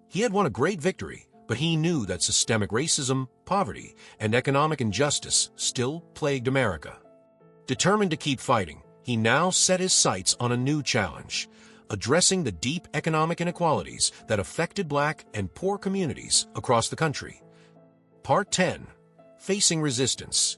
He had won a great victory, but he knew that systemic racism, poverty, and economic injustice still plagued America. Determined to keep fighting, he now set his sights on a new challenge, addressing the deep economic inequalities that affected black and poor communities across the country. Part 10. Facing Resistance,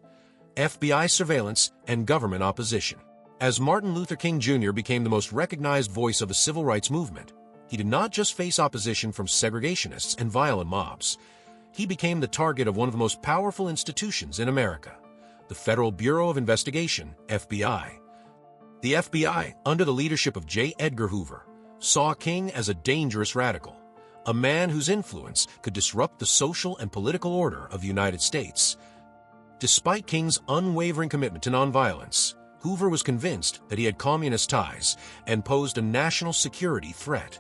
FBI Surveillance, and Government Opposition. As Martin Luther King Jr. became the most recognized voice of the civil rights movement, he did not just face opposition from segregationists and violent mobs. He became the target of one of the most powerful institutions in America, the Federal Bureau of Investigation, FBI. The FBI, under the leadership of J. Edgar Hoover, saw King as a dangerous radical, a man whose influence could disrupt the social and political order of the United States. Despite King's unwavering commitment to nonviolence, Hoover was convinced that he had communist ties and posed a national security threat.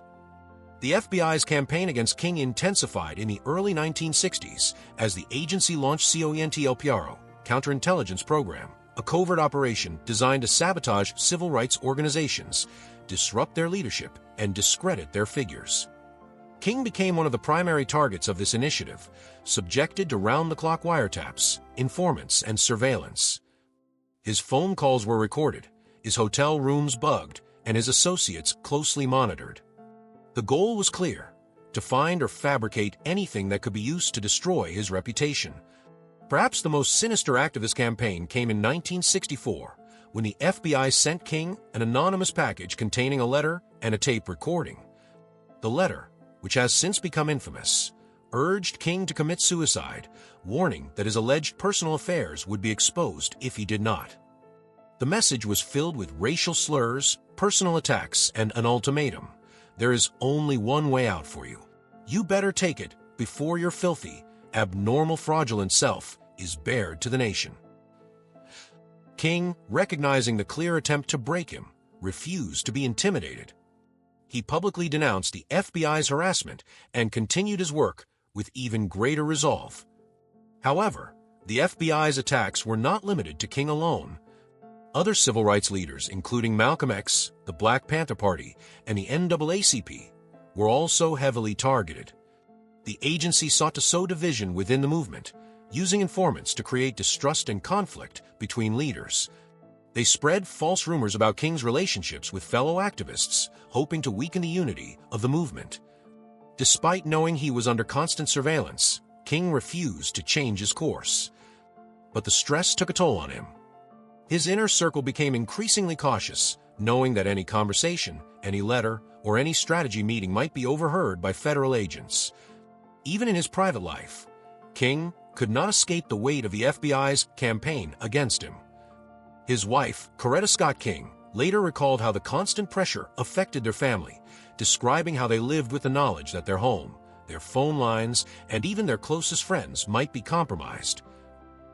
The FBI's campaign against King intensified in the early 1960s as the agency launched COINTELPRO, Counterintelligence Program, a covert operation designed to sabotage civil rights organizations, disrupt their leadership, and discredit their figures. King became one of the primary targets of this initiative, subjected to round-the-clock wiretaps, informants, and surveillance. His phone calls were recorded, his hotel rooms bugged, and his associates closely monitored. The goal was clear: to find or fabricate anything that could be used to destroy his reputation. Perhaps the most sinister act of this campaign came in 1964, when the FBI sent King an anonymous package containing a letter and a tape recording. The letter, which has since become infamous, urged King to commit suicide, warning that his alleged personal affairs would be exposed if he did not. The message was filled with racial slurs, personal attacks, and an ultimatum: there is only one way out for you. You better take it before your filthy, abnormal, fraudulent self is bared to the nation. King, recognizing the clear attempt to break him, refused to be intimidated. He publicly denounced the FBI's harassment and continued his work with even greater resolve. However, the FBI's attacks were not limited to King alone. Other civil rights leaders, including Malcolm X, the Black Panther Party, and the NAACP, were also heavily targeted. The agency sought to sow division within the movement, using informants to create distrust and conflict between leaders. They spread false rumors about King's relationships with fellow activists, hoping to weaken the unity of the movement. Despite knowing he was under constant surveillance, King refused to change his course. But the stress took a toll on him. His inner circle became increasingly cautious, knowing that any conversation, any letter, or any strategy meeting might be overheard by federal agents. Even in his private life, King could not escape the weight of the FBI's campaign against him. His wife, Coretta Scott King, later recalled how the constant pressure affected their family, describing how they lived with the knowledge that their home, their phone lines, and even their closest friends might be compromised.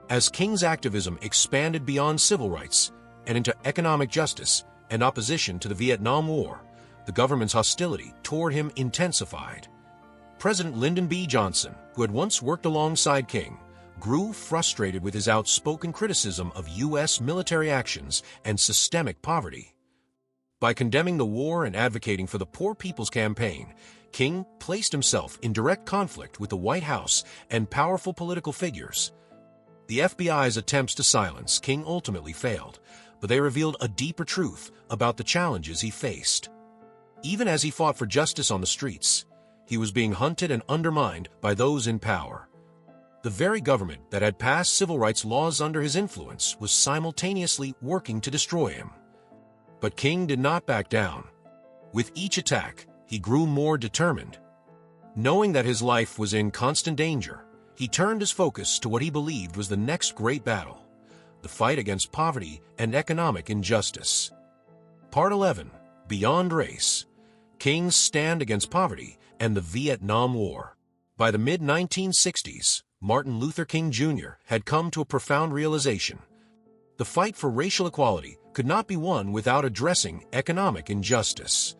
As King's activism expanded beyond civil rights and into economic justice and opposition to the Vietnam War, the government's hostility toward him intensified. President Lyndon B. Johnson, who had once worked alongside King, grew frustrated with his outspoken criticism of U.S. military actions and systemic poverty. By condemning the war and advocating for the Poor People's Campaign, King placed himself in direct conflict with the White House and powerful political figures. The FBI's attempts to silence King ultimately failed, but they revealed a deeper truth about the challenges he faced. Even as he fought for justice on the streets, he was being hunted and undermined by those in power. The very government that had passed civil rights laws under his influence was simultaneously working to destroy him. But King did not back down. With each attack, he grew more determined. Knowing that his life was in constant danger, he turned his focus to what he believed was the next great battle, the fight against poverty and economic injustice. Part 11, Beyond Race, King's Stand Against Poverty and the Vietnam War. By the mid-1960s, Martin Luther King Jr. had come to a profound realization. The fight for racial equality could not be won without addressing economic injustice.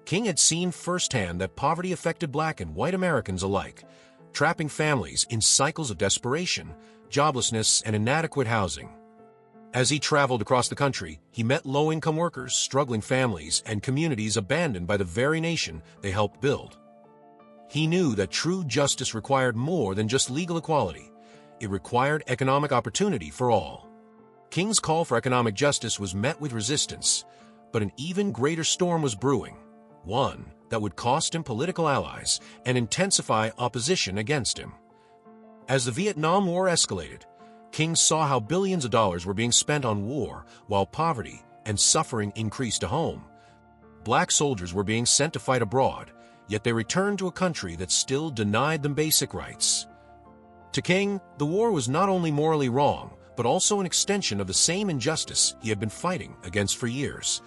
King had seen firsthand that poverty affected Black and white Americans alike, trapping families in cycles of desperation, joblessness, and inadequate housing. As he traveled across the country, he met low-income workers, struggling families, and communities abandoned by the very nation they helped build. He knew that true justice required more than just legal equality. It required economic opportunity for all. King's call for economic justice was met with resistance, but an even greater storm was brewing, one that would cost him political allies and intensify opposition against him. As the Vietnam War escalated, King saw how billions of dollars were being spent on war while poverty and suffering increased at home. Black soldiers were being sent to fight abroad, yet they returned to a country that still denied them basic rights. To King, the war was not only morally wrong, but also an extension of the same injustice he had been fighting against for years.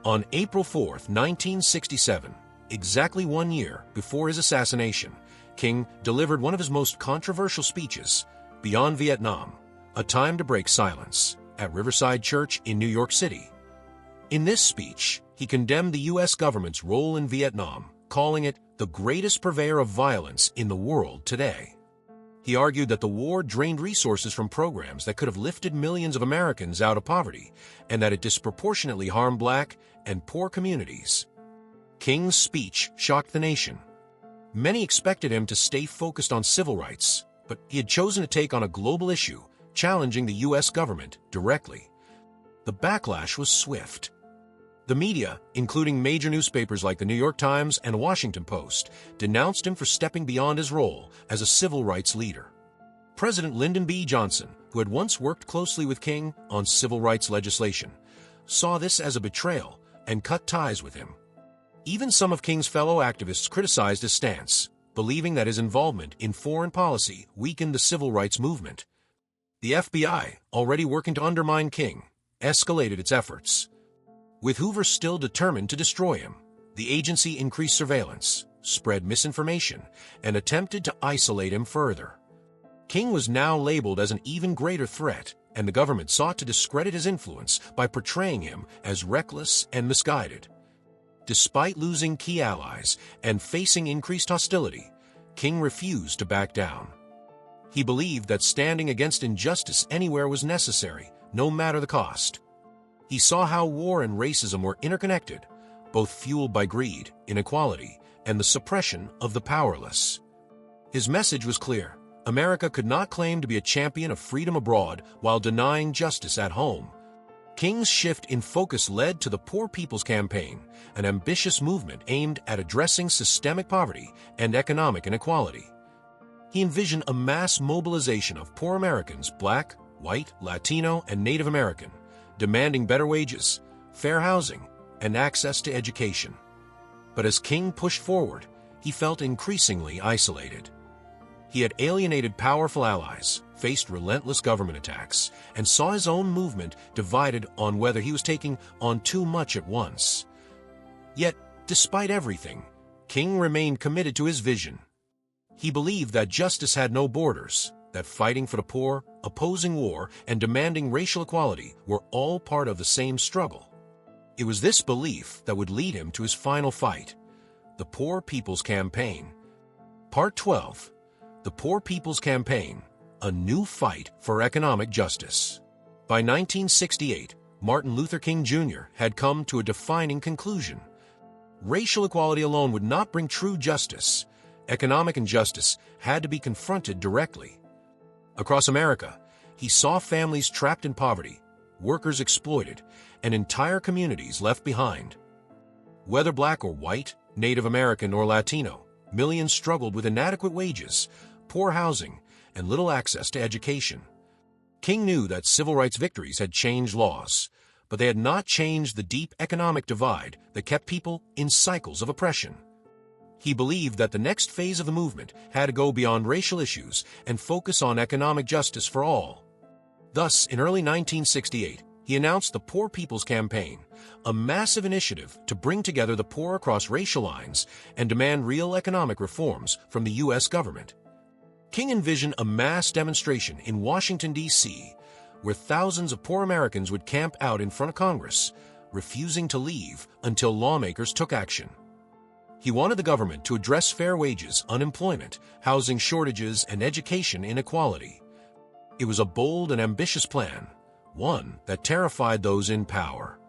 On April 4, 1967, exactly 1 year before his assassination, King delivered one of his most controversial speeches, Beyond Vietnam, A Time to Break Silence, at Riverside Church in New York City. In this speech, he condemned the U.S. government's role in Vietnam, calling it the greatest purveyor of violence in the world today. He argued that the war drained resources from programs that could have lifted millions of Americans out of poverty, and that it disproportionately harmed Black and poor communities. King's speech shocked the nation. Many expected him to stay focused on civil rights, but he had chosen to take on a global issue, challenging the U.S. government directly. The backlash was swift. The media, including major newspapers like the New York Times and Washington Post, denounced him for stepping beyond his role as a civil rights leader. President Lyndon B. Johnson, who had once worked closely with King on civil rights legislation, saw this as a betrayal and cut ties with him. Even some of King's fellow activists criticized his stance, believing that his involvement in foreign policy weakened the civil rights movement. The FBI, already working to undermine King, escalated its efforts. With Hoover still determined to destroy him, the agency increased surveillance, spread misinformation, and attempted to isolate him further. King was now labeled as an even greater threat, and the government sought to discredit his influence by portraying him as reckless and misguided. Despite losing key allies and facing increased hostility, King refused to back down. He believed that standing against injustice anywhere was necessary, no matter the cost. He saw how war and racism were interconnected, both fueled by greed, inequality, and the suppression of the powerless. His message was clear. America could not claim to be a champion of freedom abroad while denying justice at home. King's shift in focus led to the Poor People's Campaign, an ambitious movement aimed at addressing systemic poverty and economic inequality. He envisioned a mass mobilization of poor Americans, Black, white, Latino, and Native American, demanding better wages, fair housing, and access to education. But as King pushed forward, he felt increasingly isolated. He had alienated powerful allies, faced relentless government attacks, and saw his own movement divided on whether he was taking on too much at once. Yet, despite everything, King remained committed to his vision. He believed that justice had no borders, that fighting for the poor, opposing war, and demanding racial equality were all part of the same struggle. It was this belief that would lead him to his final fight, the Poor People's Campaign. Part 12. The Poor People's Campaign, a New Fight for Economic Justice. By 1968, Martin Luther King Jr. had come to a defining conclusion. Racial equality alone would not bring true justice. Economic injustice had to be confronted directly. Across America, he saw families trapped in poverty, workers exploited, and entire communities left behind. Whether black or white, Native American or Latino, millions struggled with inadequate wages, poor housing, and little access to education. King knew that civil rights victories had changed laws, but they had not changed the deep economic divide that kept people in cycles of oppression. He believed that the next phase of the movement had to go beyond racial issues and focus on economic justice for all. Thus, in early 1968, he announced the Poor People's Campaign, a massive initiative to bring together the poor across racial lines and demand real economic reforms from the U.S. government. King envisioned a mass demonstration in Washington, D.C., where thousands of poor Americans would camp out in front of Congress, refusing to leave until lawmakers took action. He wanted the government to address fair wages, unemployment, housing shortages, and education inequality. It was a bold and ambitious plan, one that terrified those in power.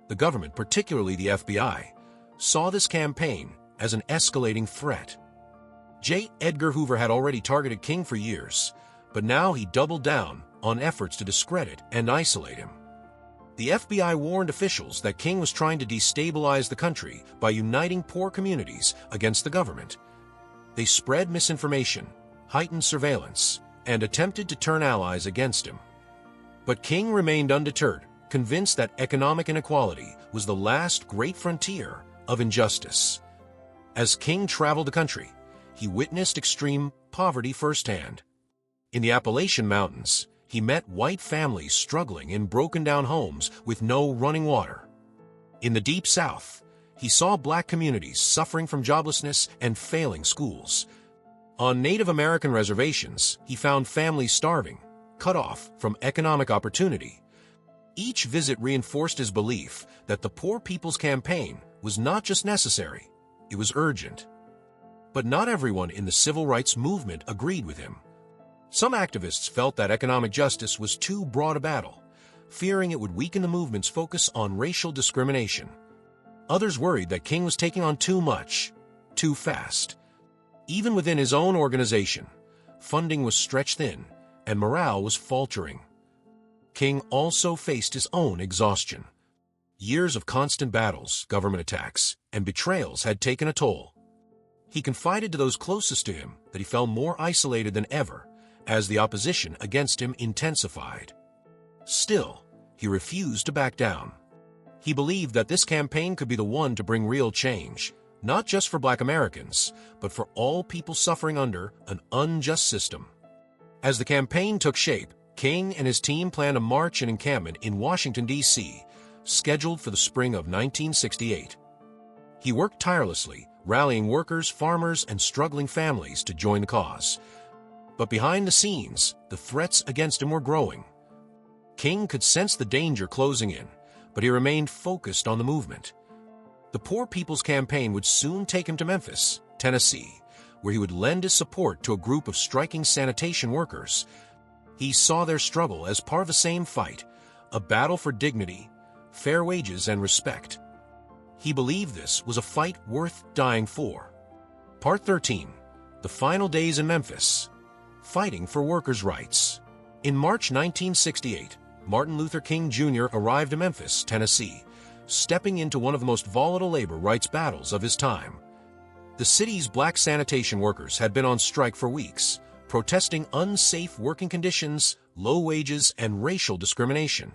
The government, particularly the FBI, saw this campaign as an escalating threat. J. Edgar Hoover had already targeted King for years, but now he doubled down on efforts to discredit and isolate him. The FBI warned officials that King was trying to destabilize the country by uniting poor communities against the government. They spread misinformation, heightened surveillance, and attempted to turn allies against him. But King remained undeterred, convinced that economic inequality was the last great frontier of injustice. As King traveled the country, he witnessed extreme poverty firsthand. In the Appalachian Mountains, he met white families struggling in broken-down homes with no running water. In the Deep South, he saw black communities suffering from joblessness and failing schools. On Native American reservations, he found families starving, cut off from economic opportunity. Each visit reinforced his belief that the Poor People's Campaign was not just necessary, it was urgent. But not everyone in the civil rights movement agreed with him. Some activists felt that economic justice was too broad a battle, fearing it would weaken the movement's focus on racial discrimination. Others worried that King was taking on too much, too fast. Even within his own organization, funding was stretched thin and morale was faltering. King also faced his own exhaustion. Years of constant battles, government attacks, and betrayals had taken a toll. He confided to those closest to him that he felt more isolated than ever as the opposition against him intensified. Still, he refused to back down. He believed that this campaign could be the one to bring real change, not just for Black Americans, but for all people suffering under an unjust system. As the campaign took shape, King and his team planned a march and encampment in Washington, D.C., scheduled for the spring of 1968. He worked tirelessly, rallying workers, farmers, and struggling families to join the cause. But behind the scenes, the threats against him were growing. King could sense the danger closing in, but he remained focused on the movement. The Poor People's Campaign would soon take him to Memphis, Tennessee, where he would lend his support to a group of striking sanitation workers. He saw their struggle as part of the same fight, a battle for dignity, fair wages, and respect. He believed this was a fight worth dying for. Part 13. The Final Days in Memphis. Fighting for Workers' Rights. In March 1968, Martin Luther King Jr. arrived in Memphis, Tennessee, stepping into one of the most volatile labor rights battles of his time. The city's black sanitation workers had been on strike for weeks, protesting unsafe working conditions, low wages, and racial discrimination.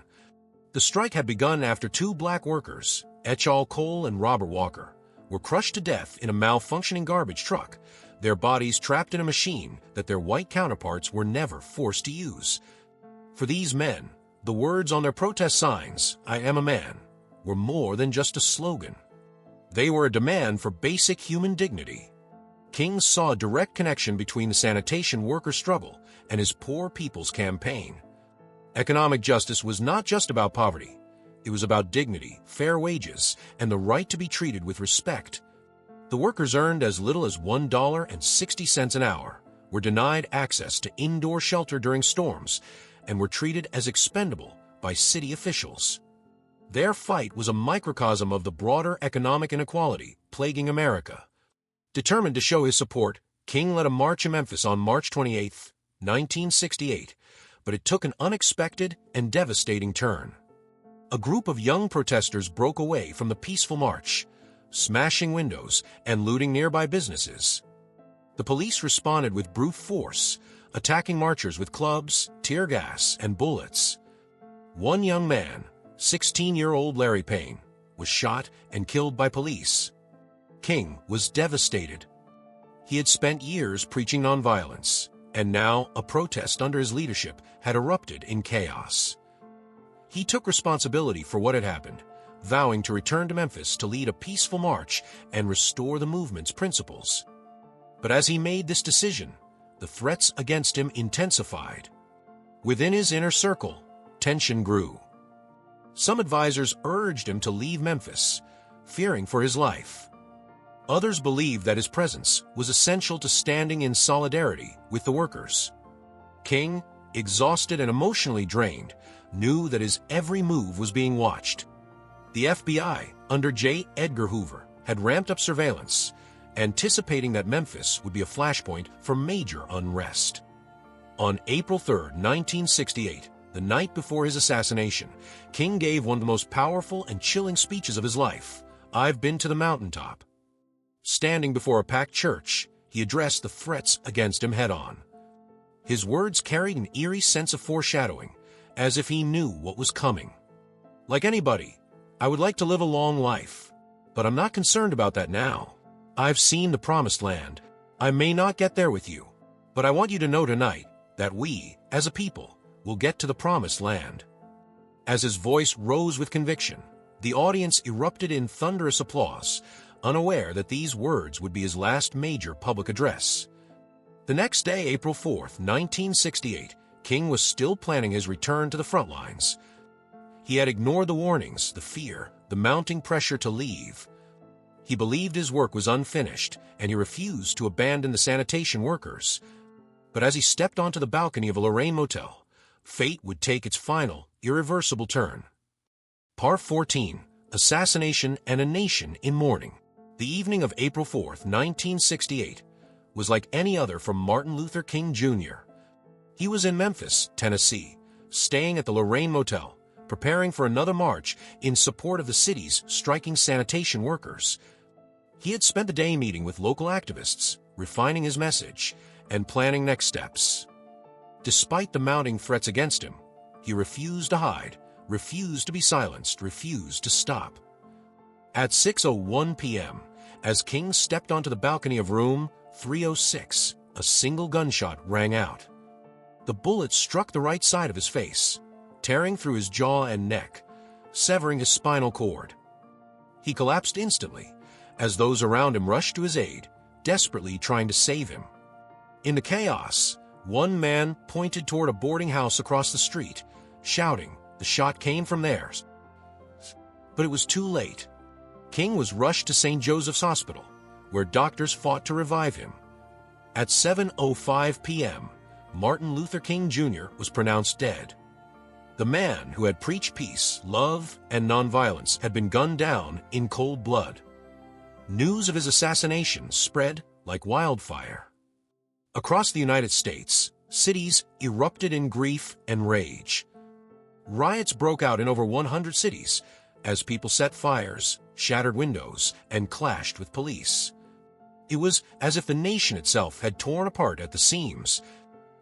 The strike had begun after two black workers, Echal Cole and Robert Walker, were crushed to death in a malfunctioning garbage truck, their bodies trapped in a machine that their white counterparts were never forced to use. For these men, the words on their protest signs, "I am a man," were more than just a slogan. They were a demand for basic human dignity. King saw a direct connection between the sanitation worker struggle and his Poor People's Campaign. Economic justice was not just about poverty. It was about dignity, fair wages, and the right to be treated with respect. The workers earned as little as $1.60 an hour, were denied access to indoor shelter during storms, and were treated as expendable by city officials. Their fight was a microcosm of the broader economic inequality plaguing America. Determined to show his support, King led a march in Memphis on March 28, 1968, but it took an unexpected and devastating turn. A group of young protesters broke away from the peaceful march, smashing windows and looting nearby businesses. The police responded with brute force, attacking marchers with clubs, tear gas, and bullets. One young man, 16-year-old Larry Payne, was shot and killed by police. King was devastated. He had spent years preaching nonviolence, and now a protest under his leadership had erupted in chaos. He took responsibility for what had happened, vowing to return to Memphis to lead a peaceful march and restore the movement's principles. But as he made this decision, the threats against him intensified. Within his inner circle, tension grew. Some advisors urged him to leave Memphis, fearing for his life. Others believed that his presence was essential to standing in solidarity with the workers. King, exhausted and emotionally drained, knew that his every move was being watched. The FBI, under J. Edgar Hoover, had ramped up surveillance, anticipating that Memphis would be a flashpoint for major unrest. On April 3, 1968, the night before his assassination, King gave one of the most powerful and chilling speeches of his life, "I've been to the mountaintop." Standing before a packed church, he addressed the threats against him head-on. His words carried an eerie sense of foreshadowing, as if he knew what was coming. "Like anybody, I would like to live a long life, but I'm not concerned about that now. I've seen the promised land. I may not get there with you, but I want you to know tonight that we, as a people, will get to the promised land." As his voice rose with conviction, the audience erupted in thunderous applause, unaware that these words would be his last major public address. The next day, April 4, 1968, King was still planning his return to the front lines. He had ignored the warnings, the fear, the mounting pressure to leave. He believed his work was unfinished, and he refused to abandon the sanitation workers. But as he stepped onto the balcony of a Lorraine motel, fate would take its final, irreversible turn. Part 14, Assassination and a Nation in Mourning. The evening of April 4, 1968, was like any other for Martin Luther King Jr. He was in Memphis, Tennessee, staying at the Lorraine Motel, preparing for another march in support of the city's striking sanitation workers. He had spent the day meeting with local activists, refining his message, and planning next steps. Despite the mounting threats against him, he refused to hide, refused to be silenced, refused to stop. At 6:01 p.m., as King stepped onto the balcony of room 306, a single gunshot rang out. The bullet struck the right side of his face, tearing through his jaw and neck, severing his spinal cord. He collapsed instantly, as those around him rushed to his aid, desperately trying to save him. In the chaos, one man pointed toward a boarding house across the street, shouting the shot came from theirs. But it was too late. King was rushed to St. Joseph's Hospital, where doctors fought to revive him. At 7:05 p.m., Martin Luther King Jr. was pronounced dead. The man who had preached peace, love, and nonviolence had been gunned down in cold blood. News of his assassination spread like wildfire. Across the United States, cities erupted in grief and rage. Riots broke out in over 100 cities as people set fires, shattered windows, and clashed with police. It was as if the nation itself had torn apart at the seams.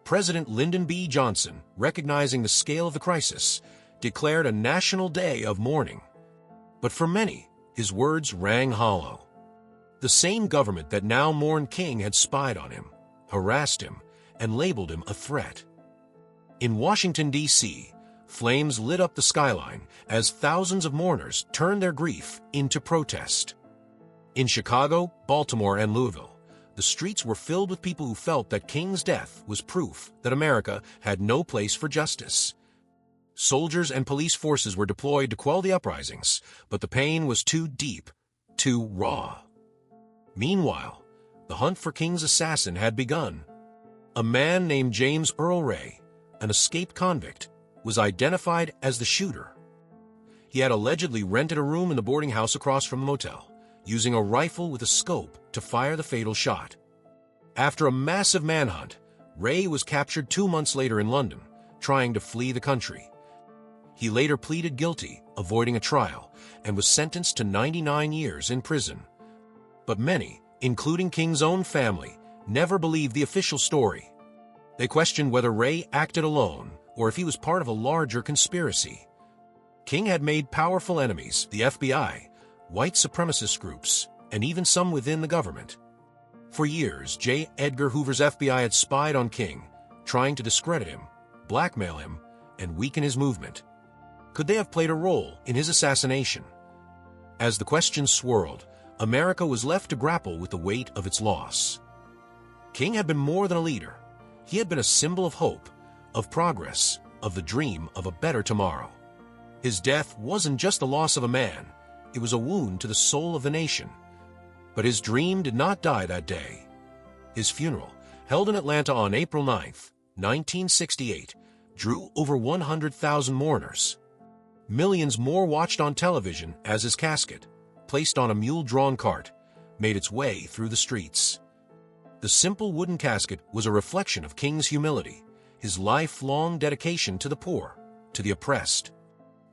President Lyndon B. Johnson, recognizing the scale of the crisis, declared a national day of mourning. But for many, his words rang hollow. The same government that now mourned King had spied on him, harassed him, and labeled him a threat. In Washington, D.C., flames lit up the skyline as thousands of mourners turned their grief into protest. In Chicago, Baltimore, and Louisville, the streets were filled with people who felt that King's death was proof that America had no place for justice. Soldiers and police forces were deployed to quell the uprisings, but the pain was too deep, too raw. Meanwhile, the hunt for King's assassin had begun. A man named James Earl Ray, an escaped convict, was identified as the shooter. He had allegedly rented a room in the boarding house across from the motel, using a rifle with a scope to fire the fatal shot. After a massive manhunt, Ray was captured 2 months later in London, trying to flee the country. He later pleaded guilty, avoiding a trial, and was sentenced to 99 years in prison. But many, including King's own family, never believed the official story. They questioned whether Ray acted alone or if he was part of a larger conspiracy. King had made powerful enemies, the FBI, white supremacist groups, and even some within the government. For years, J. Edgar Hoover's FBI had spied on King, trying to discredit him, blackmail him, and weaken his movement. Could they have played a role in his assassination? As the questions swirled, America was left to grapple with the weight of its loss. King had been more than a leader. He had been a symbol of hope, of progress, of the dream of a better tomorrow. His death wasn't just the loss of a man, it was a wound to the soul of the nation. But his dream did not die that day. His funeral, held in Atlanta on April 9, 1968, drew over 100,000 mourners. Millions more watched on television as his casket, placed on a mule-drawn cart, made its way through the streets. The simple wooden casket was a reflection of King's humility, his lifelong dedication to the poor, to the oppressed.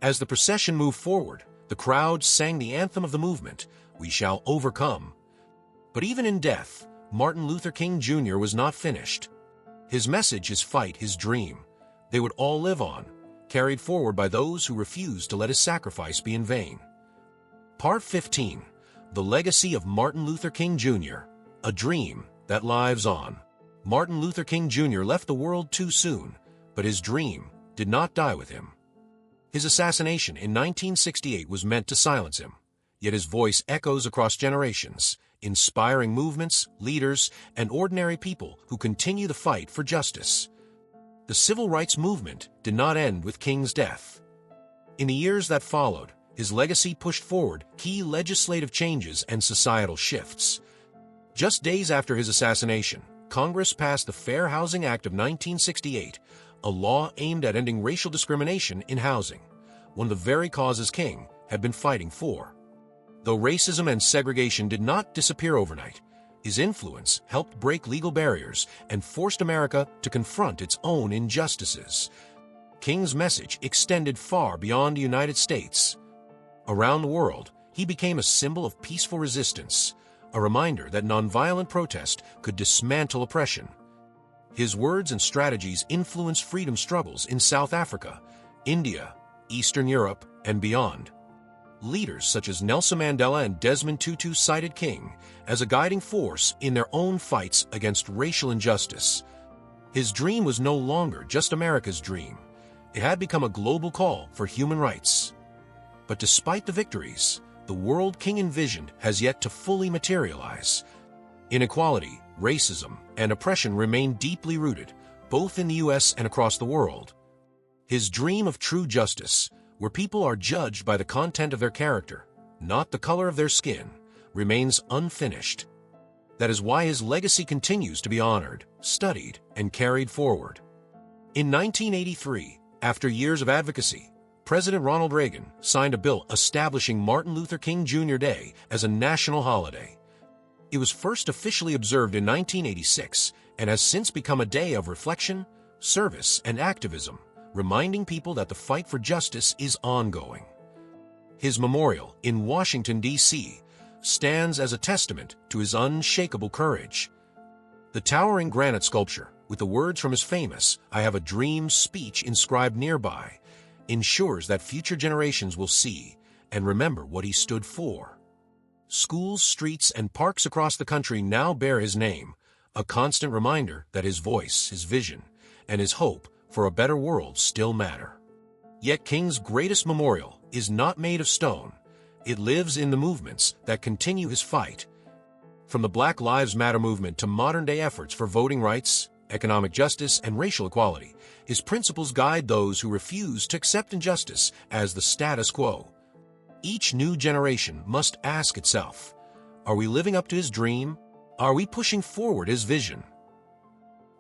As the procession moved forward, the crowd sang the anthem of the movement, "We shall overcome." But even in death, Martin Luther King Jr. was not finished. His message, his fight, his dream, they would all live on, carried forward by those who refused to let his sacrifice be in vain. Part 15, The Legacy of Martin Luther King Jr., A Dream That Lives On. Martin Luther King Jr. left the world too soon, but his dream did not die with him. His assassination in 1968 was meant to silence him, yet his voice echoes across generations, inspiring movements, leaders, and ordinary people who continue the fight for justice. The civil rights movement did not end with King's death. In the years that followed, his legacy pushed forward key legislative changes and societal shifts. Just days after his assassination, Congress passed the Fair Housing Act of 1968, a law aimed at ending racial discrimination in housing, one of the very causes King had been fighting for. Though racism and segregation did not disappear overnight, his influence helped break legal barriers and forced America to confront its own injustices. King's message extended far beyond the United States. Around the world, he became a symbol of peaceful resistance, a reminder that nonviolent protest could dismantle oppression. His words and strategies influenced freedom struggles in South Africa, India, Eastern Europe, and beyond. Leaders such as Nelson Mandela and Desmond Tutu cited King as a guiding force in their own fights against racial injustice. His dream was no longer just America's dream. It had become a global call for human rights. But despite the victories, the world King envisioned has yet to fully materialize. Inequality, racism, and oppression remain deeply rooted, both in the U.S. and across the world. His dream of true justice, where people are judged by the content of their character, not the color of their skin, remains unfinished. That is why his legacy continues to be honored, studied, and carried forward. In 1983, after years of advocacy, President Ronald Reagan signed a bill establishing Martin Luther King Jr. Day as a national holiday. It was first officially observed in 1986 and has since become a day of reflection, service, and activism, reminding people that the fight for justice is ongoing. His memorial in Washington, D.C., stands as a testament to his unshakable courage. The towering granite sculpture, with the words from his famous "I Have a Dream" speech inscribed nearby, ensures that future generations will see and remember what he stood for. Schools, streets, and parks across the country now bear his name, a constant reminder that his voice, his vision, and his hope for a better world still matter. Yet King's greatest memorial is not made of stone. It lives in the movements that continue his fight. From the Black Lives Matter movement to modern-day efforts for voting rights, economic justice, and racial equality, his principles guide those who refuse to accept injustice as the status quo. Each new generation must ask itself, Are we living up to his dream? Are we pushing forward his vision?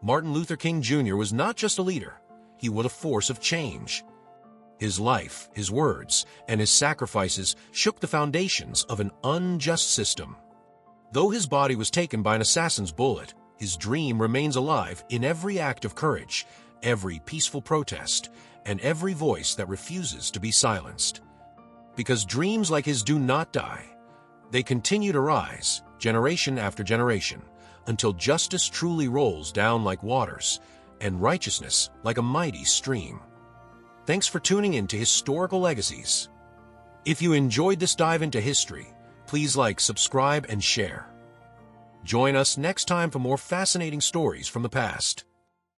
Martin Luther King Jr. was not just a leader, he was a force of change. His life, his words, and his sacrifices shook the foundations of an unjust system. Though his body was taken by an assassin's bullet, his dream remains alive in every act of courage, every peaceful protest, and every voice that refuses to be silenced. Because dreams like his do not die. They continue to rise, generation after generation, until justice truly rolls down like waters, and righteousness like a mighty stream. Thanks for tuning in to Historical Legacies. If you enjoyed this dive into history, please like, subscribe, and share. Join us next time for more fascinating stories from the past.